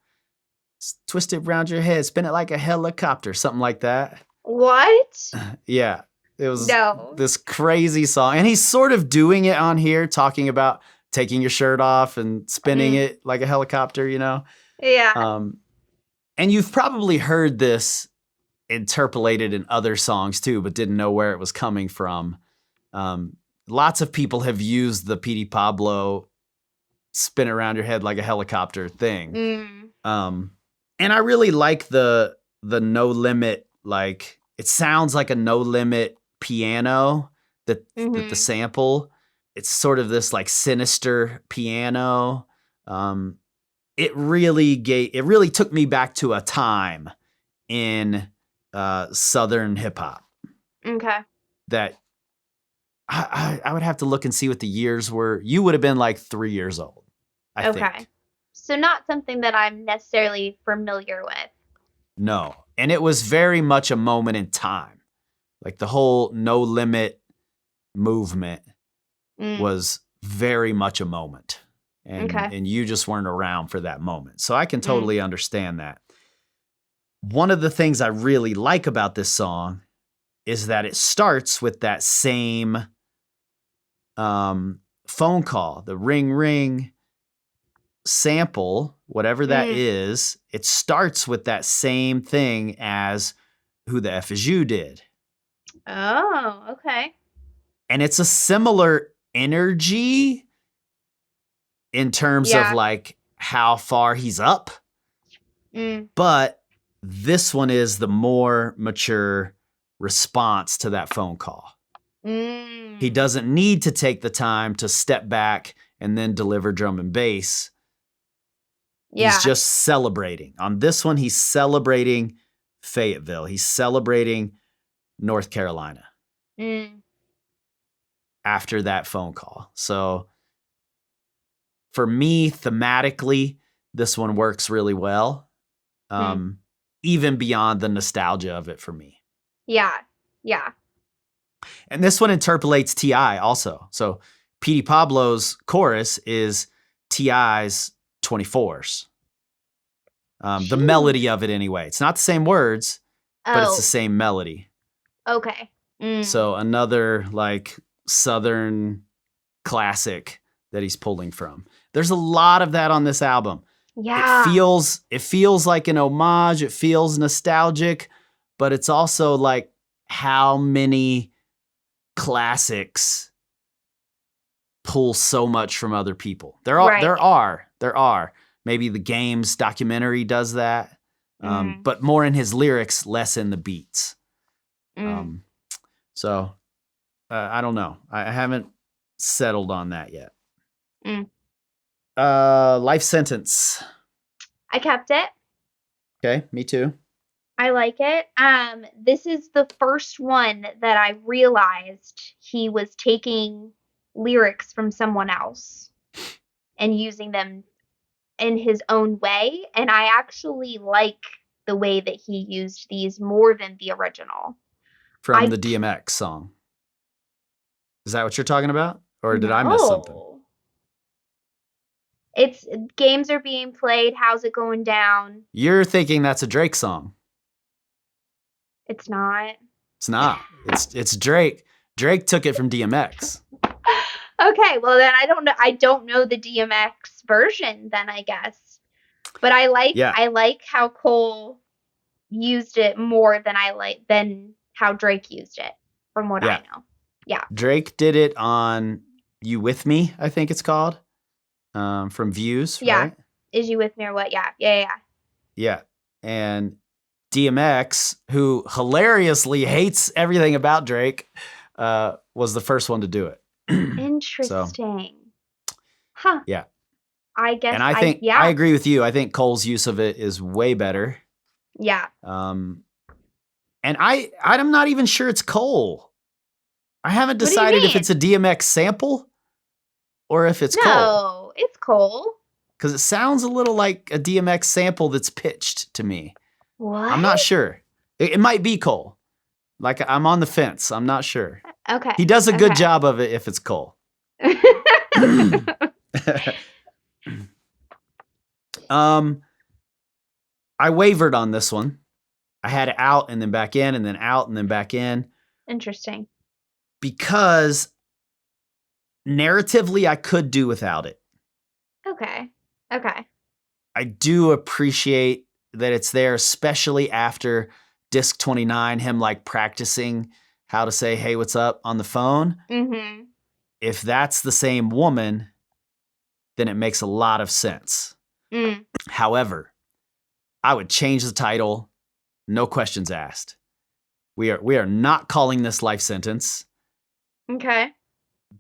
Twist it around your head. Spin it like a helicopter. Something like that. What? Yeah. It was No. this crazy song. And he's sort of doing it on here, talking about taking your shirt off and spinning it like a helicopter, you know? Yeah. And you've probably heard this interpolated in other songs too, but didn't know where it was coming from. Lots of people have used the P.D. Pablo spin around your head like a helicopter thing. And I really like the No Limit, like it sounds like a No Limit piano that the sample. It's sort of this like sinister piano. It really took me back to a time in Southern hip hop. Okay. That I would have to look and see what the years were. You would have been like 3 years old, I think. So not something that I'm necessarily familiar with. No. And it was very much a moment in time. Like the whole No Limit movement was very much a moment. And you just weren't around for that moment. So I can totally understand that. One of the things I really like about this song is that it starts with that same phone call, the ring, ring sample, whatever that is. It starts with that same thing as Who the F Is You did. Oh, okay. And it's a similar energy in terms of like how far he's up. But this one is the more mature response to that phone call. He doesn't need to take the time to step back and then deliver drum and bass. He's just celebrating. On this one, he's celebrating Fayetteville. He's celebrating North Carolina after that phone call. So for me, thematically, this one works really well. Even beyond the nostalgia of it for me. Yeah. And this one interpolates T.I. also. So P.D. Pablo's chorus is T.I.'s 24s. The melody of it anyway. It's not the same words, but it's the same melody. Okay. So another like Southern classic that he's pulling from. There's a lot of that on this album. Yeah. It feels like an homage. It feels nostalgic, but it's also like how many classics pull so much from other people. There are. Maybe the Games documentary does that, but more in his lyrics, less in the beats. So I don't know. I haven't settled on that yet. Life Sentence. I kept it. Okay, me too. I like it. This is the first one that I realized he was taking lyrics from someone else and using them in his own way. And I actually like the way that he used these more than the original. From the DMX song. Is that what you're talking about? Or did I miss something? It's Games Are Being Played. How's it going down? You're thinking that's a Drake song. It's not. It's not. It's Drake. Drake took it from DMX. Okay, well then I don't know the DMX version then, I guess. But I like how Cole used it more than than how Drake used it, from what I know. Yeah. Drake did it on You With Me, I think it's called. From Views, right? Is You With Me or What? Yeah. Yeah. And DMX, who hilariously hates everything about Drake, was the first one to do it. Interesting. Huh. Yeah. I guess. And I think I agree with you. I think Cole's use of it is way better. Yeah. And I'm not even sure it's Cole. I haven't decided if it's a DMX sample or if it's Cole. No, it's Cole. Because it sounds a little like a DMX sample that's pitched to me. What? I'm not sure. It might be Cole. Like, I'm on the fence. I'm not sure. Okay. He does a good okay. job of it if it's Cole. I wavered on this one. I had it out and then back in and then out and then back in Interesting. because narratively I could do without it. Okay. I do appreciate that it's there, especially after disc 29, him like practicing how to say, hey, what's up on the phone. Mm-hmm. If that's the same woman, then it makes a lot of sense. However, I would change the title, no questions asked. We are not calling this Life Sentence. Okay.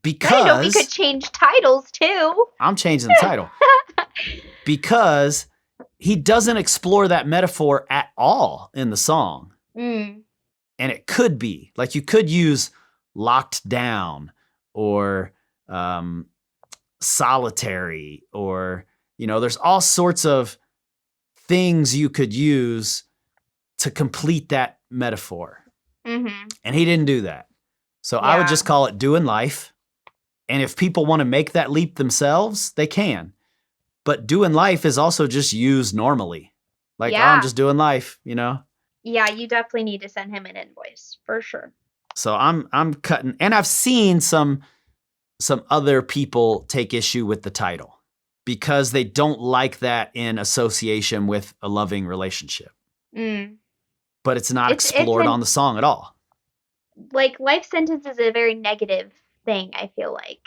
Because I know we could change titles too. I'm changing the title. Because he doesn't explore that metaphor at all in the song. Mm. And it could be, like, you could use locked down or solitary, or, there's all sorts of things you could use to complete that metaphor. Mm-hmm. And he didn't do that. So I would just call it Doing Life. And if people want to make that leap themselves, they can. But Doing Life is also just used normally. Like, oh, I'm just doing life, Yeah, you definitely need to send him an invoice for sure. So I'm cutting, and I've seen some other people take issue with the title because they don't like that in association with a loving relationship. But it's not explored on the song at all. Like, Life Sentence is a very negative thing, I feel like.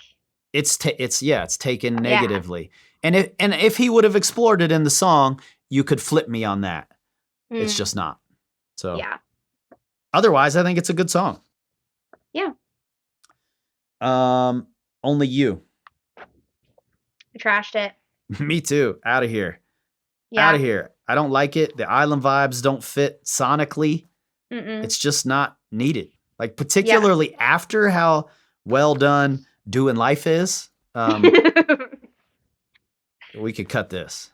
It's taken negatively. And if he would have explored it in the song, you could flip me on that. It's just not. So otherwise, I think it's a good song. Yeah. Only You. I trashed it. Me too. Out of here. Yeah. Out of here. I don't like it. The island vibes don't fit sonically. It's just not needed. Like, particularly after how well done Doing Life is. We could cut this.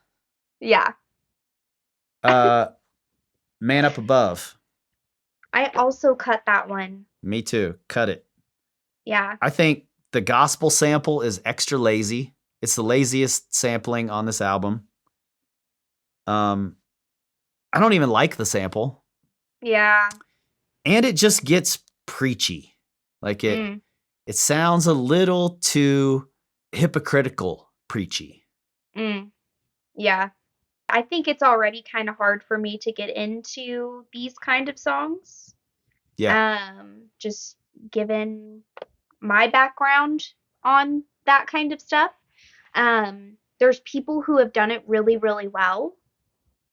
Yeah. Man Up Above. I also cut that one. Me too. Cut it. Yeah. I think the gospel sample is extra lazy. It's the laziest sampling on this album. I don't even like the sample. Yeah. And it just gets preachy. Like, it sounds a little too hypocritical preachy. Yeah. I think it's already kind of hard for me to get into these kind of songs. Yeah. Just given my background on that kind of stuff. There's people who have done it really, really well.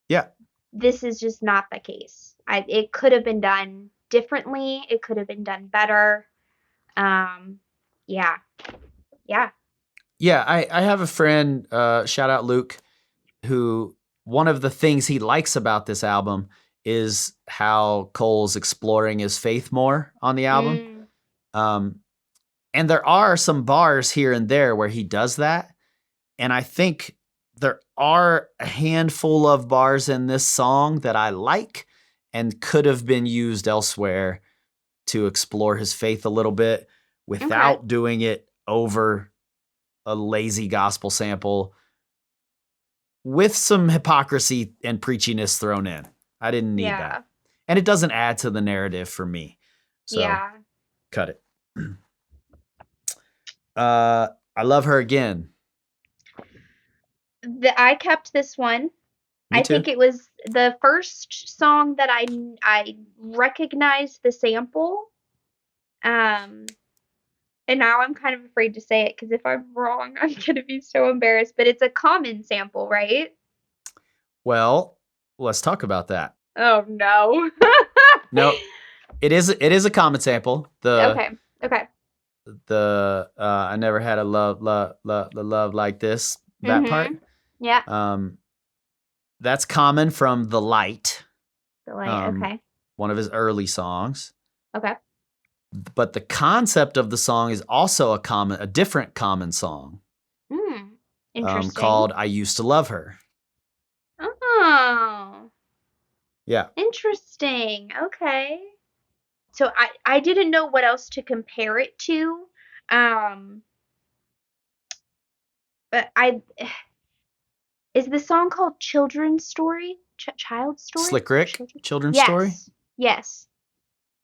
Yeah. This is just not the case. It could have been done differently. It could have been done better. Yeah. Yeah, I have a friend, shout out Luke, who one of the things he likes about this album is how Cole's exploring his faith more on the album. And there are some bars here and there where he does that. And I think there are a handful of bars in this song that I like and could have been used elsewhere to explore his faith a little bit without doing it over a lazy gospel sample with some hypocrisy and preachiness thrown in. I didn't need that. And it doesn't add to the narrative for me. So cut it. I Love Her Again. I kept this one. I think it was the first song that I recognized the sample. And now I'm kind of afraid to say it because if I'm wrong, I'm gonna be so embarrassed. But it's a Common sample, right? Well, let's talk about that. Oh no. No, it is a Common sample. Okay. The I never had a love like this. That part. Yeah. That's Common from The Light. The Light. Okay. One of his early songs. Okay. But the concept of the song is also a different Common song. Interesting. Called I Used to Love Her. Oh. Yeah. Interesting. Okay. So I didn't know what else to compare it to. Um, but I is the song called Children's Story? Child Story? Slick Rick, Children? children's story. Yes. Yes.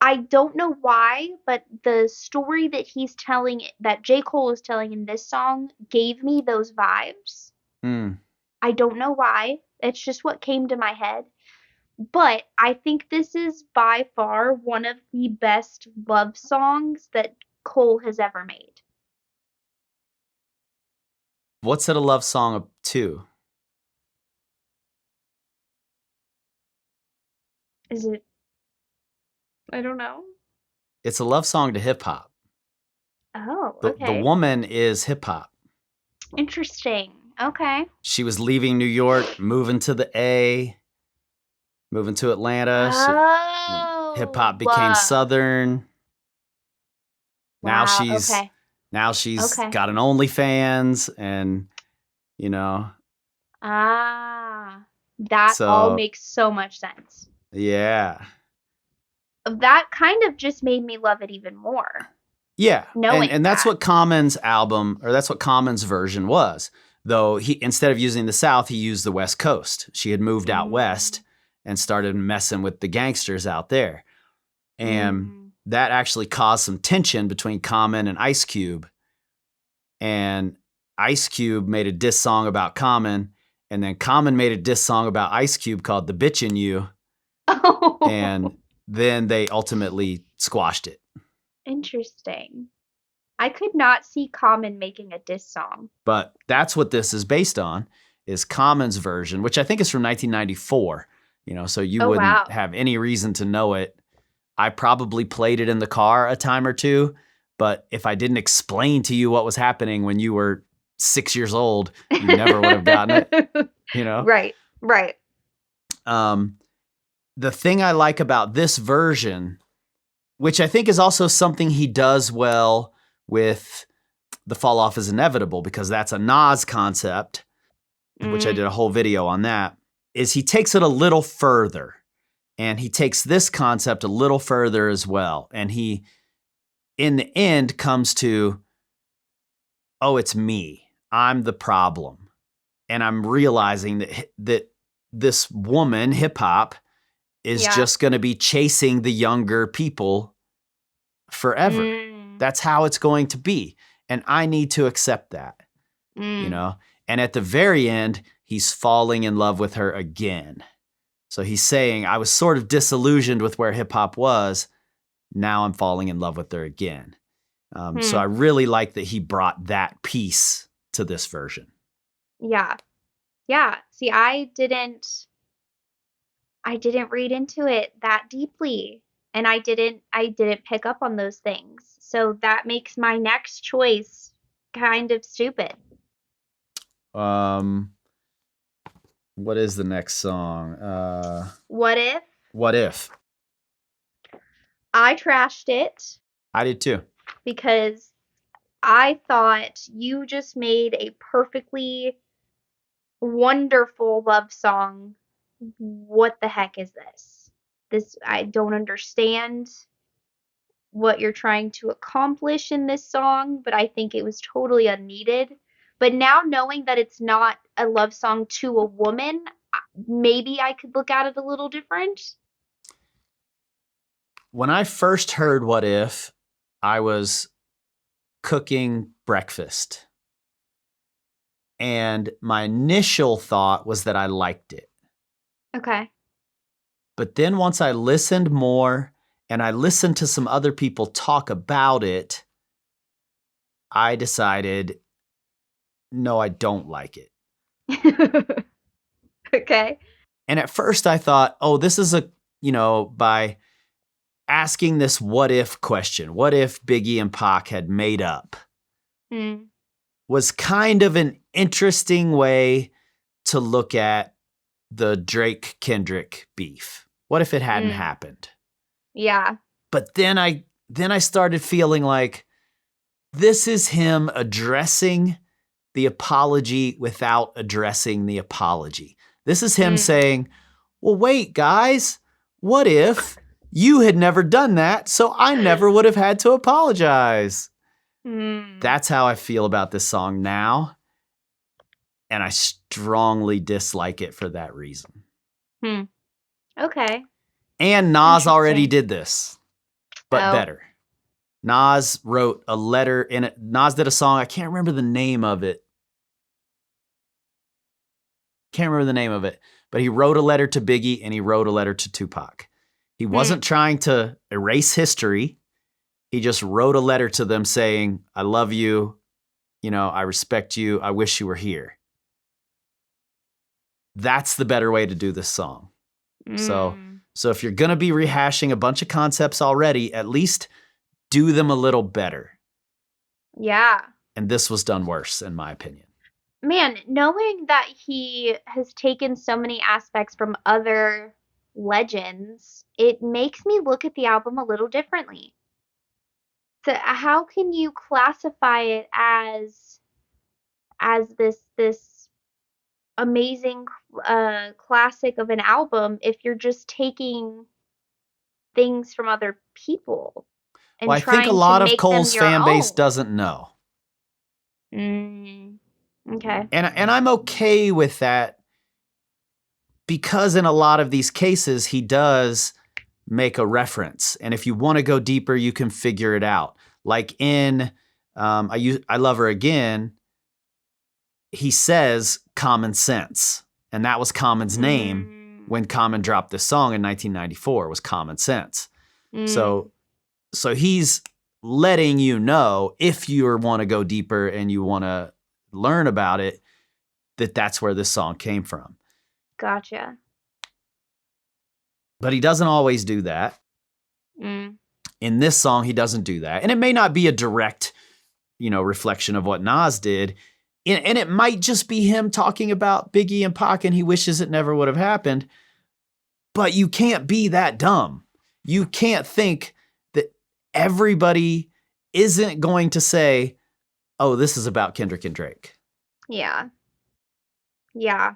I don't know why, but the story that he's telling, that J. Cole is telling in this song, gave me those vibes. Mm. I don't know why. It's just what came to my head. But I think this is by far one of the best love songs that Cole has ever made. What's it a love song to? Is it? I don't know. It's a love song to hip hop. Oh, The okay. woman is hip hop. Interesting. Okay. She was leaving New York, moving to the A, moving to Atlanta. Hip Oh, hop became Southern. Now wow. she's Okay. now she's Okay. got an OnlyFans, and you know, Ah, that all so makes so much sense. yeah. That kind of just made me love it even more, Yeah, knowing and that's that. what Common's album, or that's what Common's version was. Though he, instead of using the South, he used the West Coast. She had moved out west Mm, and started messing with the gangsters out there. And mm. that actually caused some tension between Common and Ice Cube. And Ice Cube made a diss song about Common, and then Common made a diss song about Ice Cube called "The Bitchin' You," Oh, and then they ultimately squashed it. interesting. I could not see Common making a diss song. But that's what this is based on, is Common's version, which I think is from 1994. So you Oh, wouldn't wow. have any reason to know it. I probably played it in the car a time or two, but if I didn't explain to you what was happening when you were 6 years old, you never would have gotten it. You know, Right, right. um, the thing I like about this version, which I think is also something he does well with "The Fall Off is Inevitable," because that's a Nas concept, which I did a Mm, whole video on that, is he takes it a little further. And he takes this concept a little further as well. And he, in the end, comes to, oh, it's me. I'm the problem. And I'm realizing that this woman, hip hop, is yeah. just going to be chasing the younger people forever. Mm, That's how it's going to be. And I need to accept that, you mm, know? And at the very end, he's falling in love with her again. So he's saying, I was sort of disillusioned with where hip hop was. Now I'm falling in love with her again. So I hmm. really like that he brought that piece to this version. Yeah. Yeah. See, I didn't read into it that deeply, and I didn't pick up on those things. So that makes my next choice kind of stupid. Um, what is the next song? What if What If? I trashed it I did too. because I thought you just made a perfectly wonderful love song. What the heck is this? I don't understand what you're trying to accomplish in this song, but I think it was totally unneeded. But now knowing that it's not a love song to a woman, maybe I could look at it a little different. When I first heard What If, I was cooking breakfast. And my initial thought was that I liked it. Okay. But then once I listened more and I listened to some other people talk about it, I decided, no, I don't like it. Okay. And at first I thought, oh, this is by asking this what if question, what if Biggie and Pac had made up, Mm, was kind of an interesting way to look at the Drake Kendrick beef. What if it hadn't mm, happened? yeah. But then I started feeling like this is him addressing the apology without addressing the apology. This is him Mm, saying, well, wait, guys, what if you had never done that, so I never would have had to apologize? That's how I feel about this song now, and I strongly dislike it for that reason. Okay. And Nas already Interesting. did this, but Oh. better. Nas wrote a letter in it. Nas did a song. I can't remember the name of it. But he wrote a letter to Biggie and he wrote a letter to Tupac. He wasn't trying to erase history. He just wrote a letter to them saying, I love you. You know, I respect you. I wish you were here. That's the better way to do this song. So if you're going to be rehashing a bunch of concepts already, at least do them a little better. Yeah. And this was done worse, in my opinion. Man, knowing that he has taken so many aspects from other legends, it makes me look at the album a little differently. So how can you classify it as this amazing classic of an album if you're just taking things from other people and Well, I think a trying to lot of make them Cole's your fan base own? doesn't know. Okay. And I'm okay with that because in a lot of these cases, he does make a reference. And if you want to go deeper, you can figure it out. Like in I Love Her Again, he says Common Sense. And that was Common's name when Common dropped this song in 1994, was Common Sense. So he's letting you know, if you want to go deeper and you want to learn about it, that's where this song came from. Gotcha. But he doesn't always do that. In this song, he doesn't do that. And it may not be a direct, reflection of what Nas did. And it might just be him talking about Biggie and Pac and he wishes it never would have happened. But you can't be that dumb. You can't think that everybody isn't going to say, oh, this is about Kendrick and Drake. Yeah. Yeah.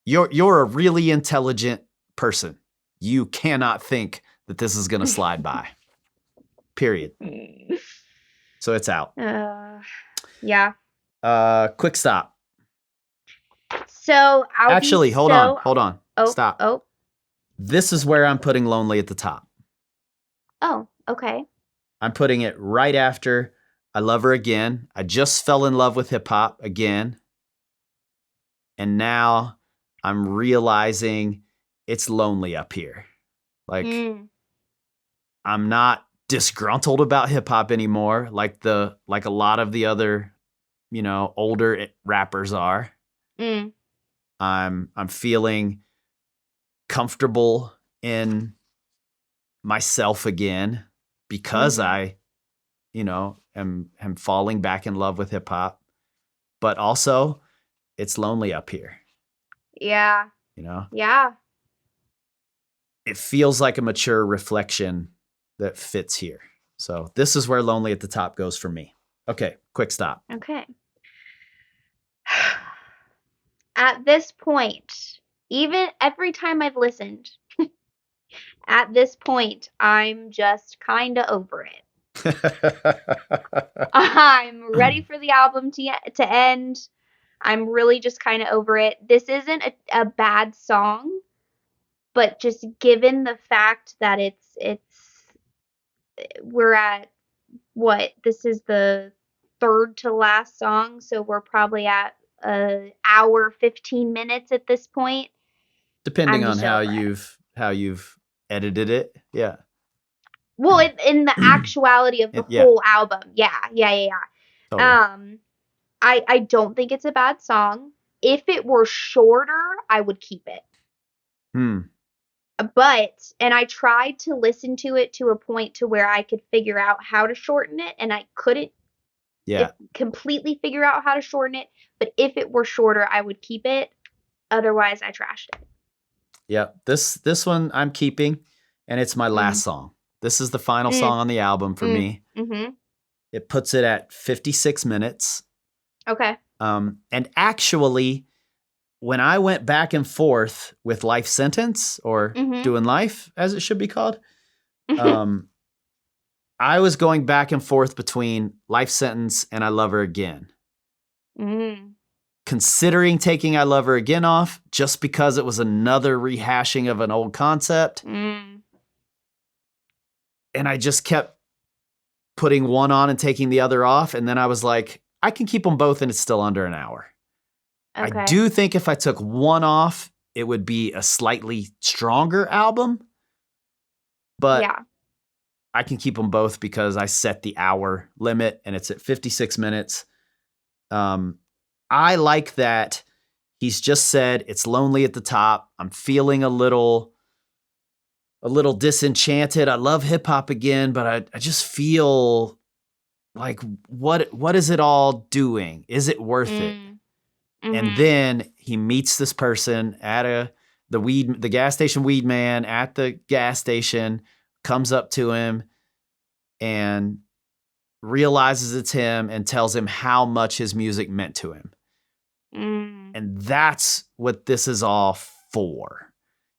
You're a really intelligent person. You cannot think that this is going to slide by. Period. So it's out. Yeah. Quick stop. So Actually, hold on. Oh, stop. Oh. This is where I'm putting Lonely at the top. Oh, okay. I'm putting it right after I Love Her Again. I just fell in love with hip hop again. And now I'm realizing it's lonely up here. Like, I'm not disgruntled about hip hop anymore, like a lot of the other, older rappers are. I'm feeling comfortable in myself again because I, am falling back in love with hip hop. But also, it's lonely up here. Yeah. Yeah. It feels like a mature reflection that fits here. So this is where Lonely at the top goes for me. Okay, quick stop. Okay. At this point, even every time I've listened, at this point, I'm just kind of over it. I'm ready for the album to end. I'm really just kind of over it. This isn't a bad song, but just given the fact that we're at what? This is the third to last song, so we're probably at an hour 15 minutes at this point. Depending on how you've edited it. Yeah. Well, in the actuality of the whole album. Yeah. Totally. I don't think it's a bad song. If it were shorter, I would keep it. But, and I tried to listen to it to a point to where I could figure out how to shorten it, and I couldn't completely figure out how to shorten it. But if it were shorter, I would keep it. Otherwise, I trashed it. Yeah, this one I'm keeping, and it's my last song. This is the final song on the album for me. It puts it at 56 minutes. Okay. And actually, when I went back and forth with Life Sentence, or Mhm. Doing Life as it should be called, I was going back and forth between Life Sentence and I Love Her Again. Mm. Considering taking I Love Her Again off just because it was another rehashing of an old concept. Mm. And I just kept putting one on and taking the other off. And then I was like, I can keep them both and it's still under an hour. I Okay. do think if I took one off, it would be a slightly stronger album. But Yeah. I can keep them both because I set the hour limit and it's at 56 minutes. I like that he's just said it's lonely at the top. I'm feeling a little disenchanted. I love hip hop again, but I just feel like what is it all doing? Is it worth it? Mm. And Mhm. then he meets this person at the gas station weed man at the gas station, comes up to him and realizes it's him and tells him how much his music meant to him. Mm. And that's what this is all for.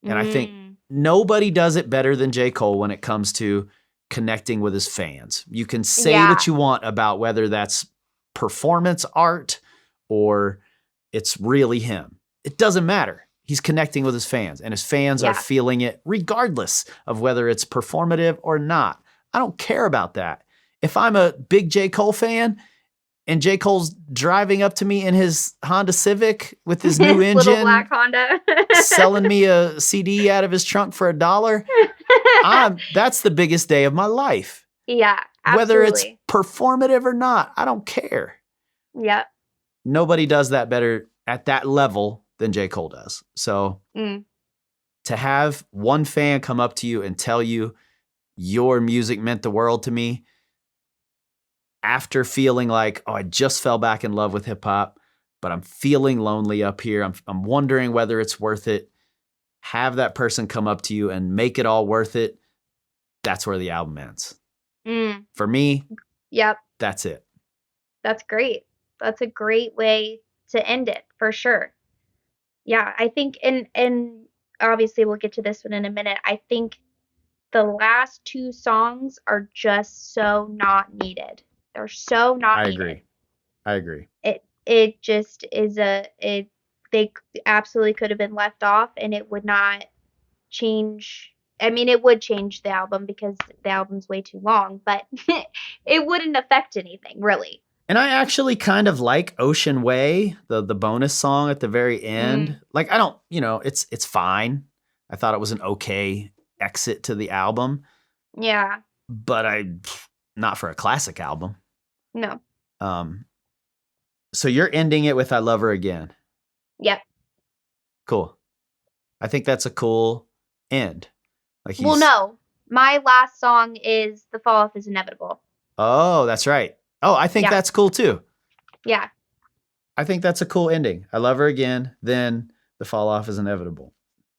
And I think Mm. nobody does it better than J. Cole when it comes to connecting with his fans. You can say Yeah. what you want about whether that's performance art or it's really him. It doesn't matter. He's connecting with his fans, and his fans are Yeah. feeling it regardless of whether it's performative or not. I don't care about that. If I'm a big J. Cole fan and J. Cole's driving up to me in his Honda Civic with his new Little engine, black Honda. selling me a CD out of his trunk for $1, that's the biggest day of my life. Yeah, Whether it's absolutely. performative or not, I don't care. Yep. Nobody does that better at that level than J. Cole does. So Mm. to have one fan come up to you and tell you your music meant the world to me after feeling like, oh, I just fell back in love with hip hop, but I'm feeling lonely up here. I'm wondering whether it's worth it. Have that person come up to you and make it all worth it. That's where the album ends. Mm. For me, Yep. that's it. That's great. That's a great way to end it, for sure. Yeah, I think and obviously we'll get to this one in a minute. I think the last 2 songs are just so not needed. They're so not I needed. agree. It just is they absolutely could have been left off and it would not change. I mean, it would change the album because the album's way too long, but it wouldn't affect anything, really. And I actually kind of like Ocean Way, the bonus song at the very end. Mm. Like I don't, it's fine. I thought it was an okay exit to the album, Yeah. but not for a classic album. No. So you're ending it with I Love Her Again. Yep. Cool. I think that's a cool end. Like Well, no. My last song is The Fall Off is Inevitable. Oh, that's right. Oh, I think Yeah. that's cool too. Yeah. I think that's a cool ending. I Love Her Again, then The Fall Off is Inevitable.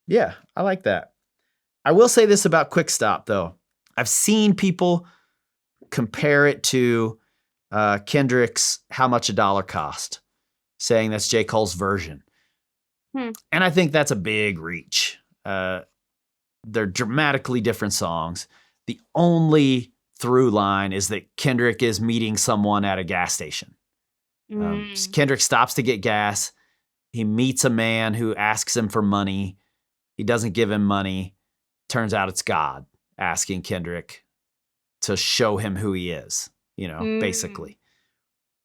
Yeah, I like that. I will say this about Quick Stop, though. I've seen people compare it to Kendrick's How Much a Dollar Cost, saying that's J. Cole's version. And I think that's a big reach. They're dramatically different songs. The only through line is that Kendrick is meeting someone at a gas station. Kendrick stops to get gas. He meets a man who asks him for money. He doesn't give him money. Turns out it's God asking Kendrick to show him who he is, basically.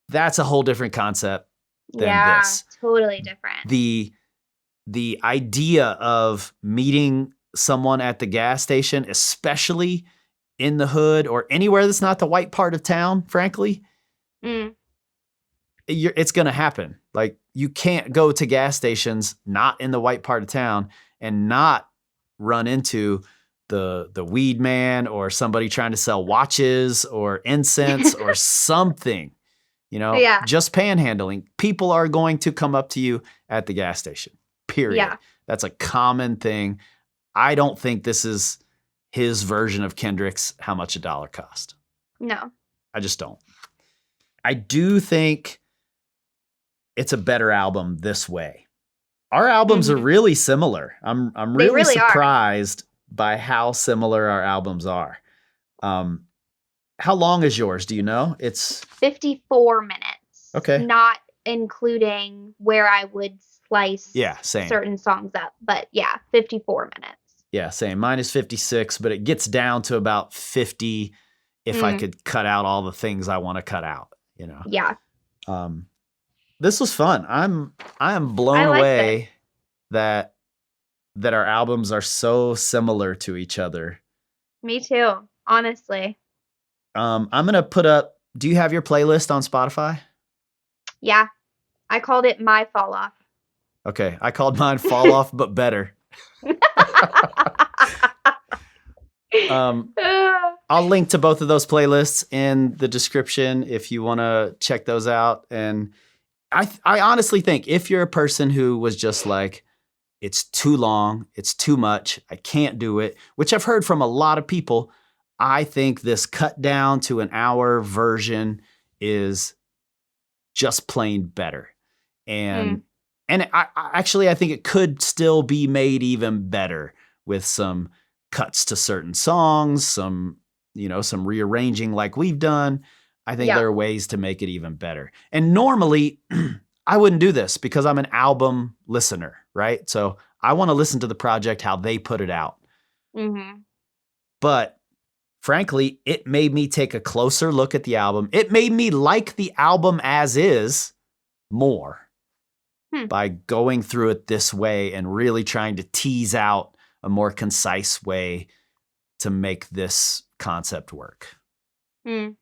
That's a whole different concept than this. Totally different. The idea of meeting someone at the gas station, especially in the hood or anywhere that's not the white part of town, frankly, it's going to happen. Like you can't go to gas stations not in the white part of town and not run into the weed man or somebody trying to sell watches or incense or something, just panhandling. People are going to come up to you at the gas station, period. Yeah. That's a common thing. I don't think this is his version of Kendrick's How Much a Dollar Cost. No. I just don't. I do think it's a better album this way. Our albums are Mhm. really similar. I'm They really really are. surprised by how similar our albums are. Um, how long is yours? Do you know? It's 54 minutes, okay. not including where I would Yeah, slice same. certain songs up, but yeah, 54 minutes. Yeah, same. Mine is 56, but it gets down to about 50 if I Mm, could cut out all the things I want to cut out, you know. yeah, Um, this was fun. I am I blown liked it. away that our albums are so similar to each other. Me too, honestly. I'm gonna put up. Do you have your playlist on Spotify? Yeah, I called it my fall off. Okay, I called mine "Fall Off," but better. Um, I'll link to both of those playlists in the description if you want to check those out. And I honestly think if you're a person who was just like, it's too long, it's too much, I can't do it, which I've heard from a lot of people, I think this cut down to an hour version is just plain better. And Mm, I think it could still be made even better with some cuts to certain songs, some rearranging like we've done. I think yeah. there are ways to make it even better. And normally I wouldn't do this because I'm an album listener, right? So I want to listen to the project how they put it out. Mhm. But frankly, it made me take a closer look at the album. It made me like the album as is more Hmm. by going through it this way and really trying to tease out a more concise way to make this concept work. Mm.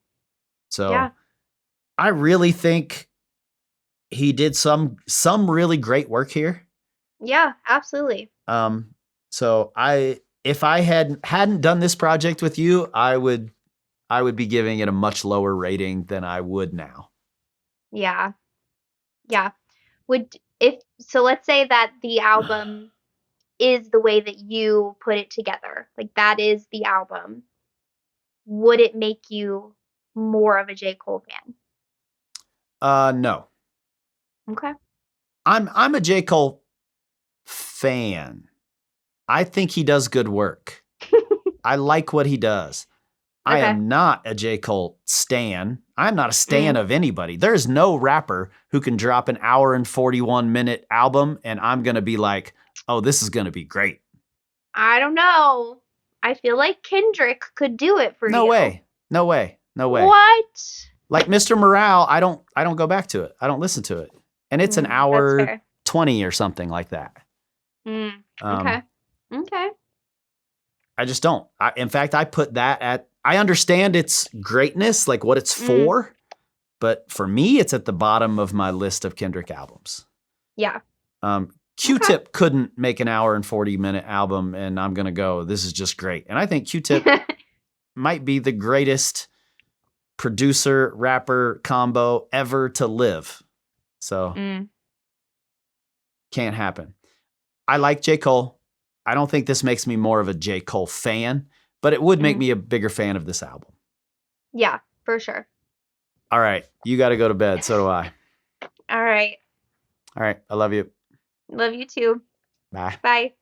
So Yeah. I really think he did some really great work here. Yeah, absolutely. Um, so if I hadn't done this project with you, I would be giving it a much lower rating than I would now. Yeah. Yeah. Would if so let's say that the album is the way that you put it together. Like that is the album. Would it make you more of a J. Cole fan? No. Okay. I'm a J. Cole fan. I think he does good work. I like what he does. I Okay. am not a J. Cole stan. I'm not a stan Mm. of anybody. There's no rapper who can drop an hour and 41-minute album and I'm going to be like, oh, this is going to be great. I don't know. I feel like Kendrick could do it for No you. way. No way. No way. What? Like Mr. Morale, I don't go back to it. I don't listen to it. And it's an That's hour fair. 20 or something like that. Okay. Um, Okay. I just don't. In fact, I put that at, I understand its greatness, like what it's Mm. for, but for me, it's at the bottom of my list of Kendrick albums. Yeah. Okay. Q-Tip couldn't make an hour and 40-minute album, and I'm going to go, this is just great. And I think Q-Tip might be the greatest producer rapper combo ever to live. So Mm. can't happen. I like J. Cole. I don't think this makes me more of a J. Cole fan, but it would make Mm. me a bigger fan of this album. Yeah, for sure. All right. You got to go to bed. So do I. All right. All right. I love you. Love you too. Bye. Bye.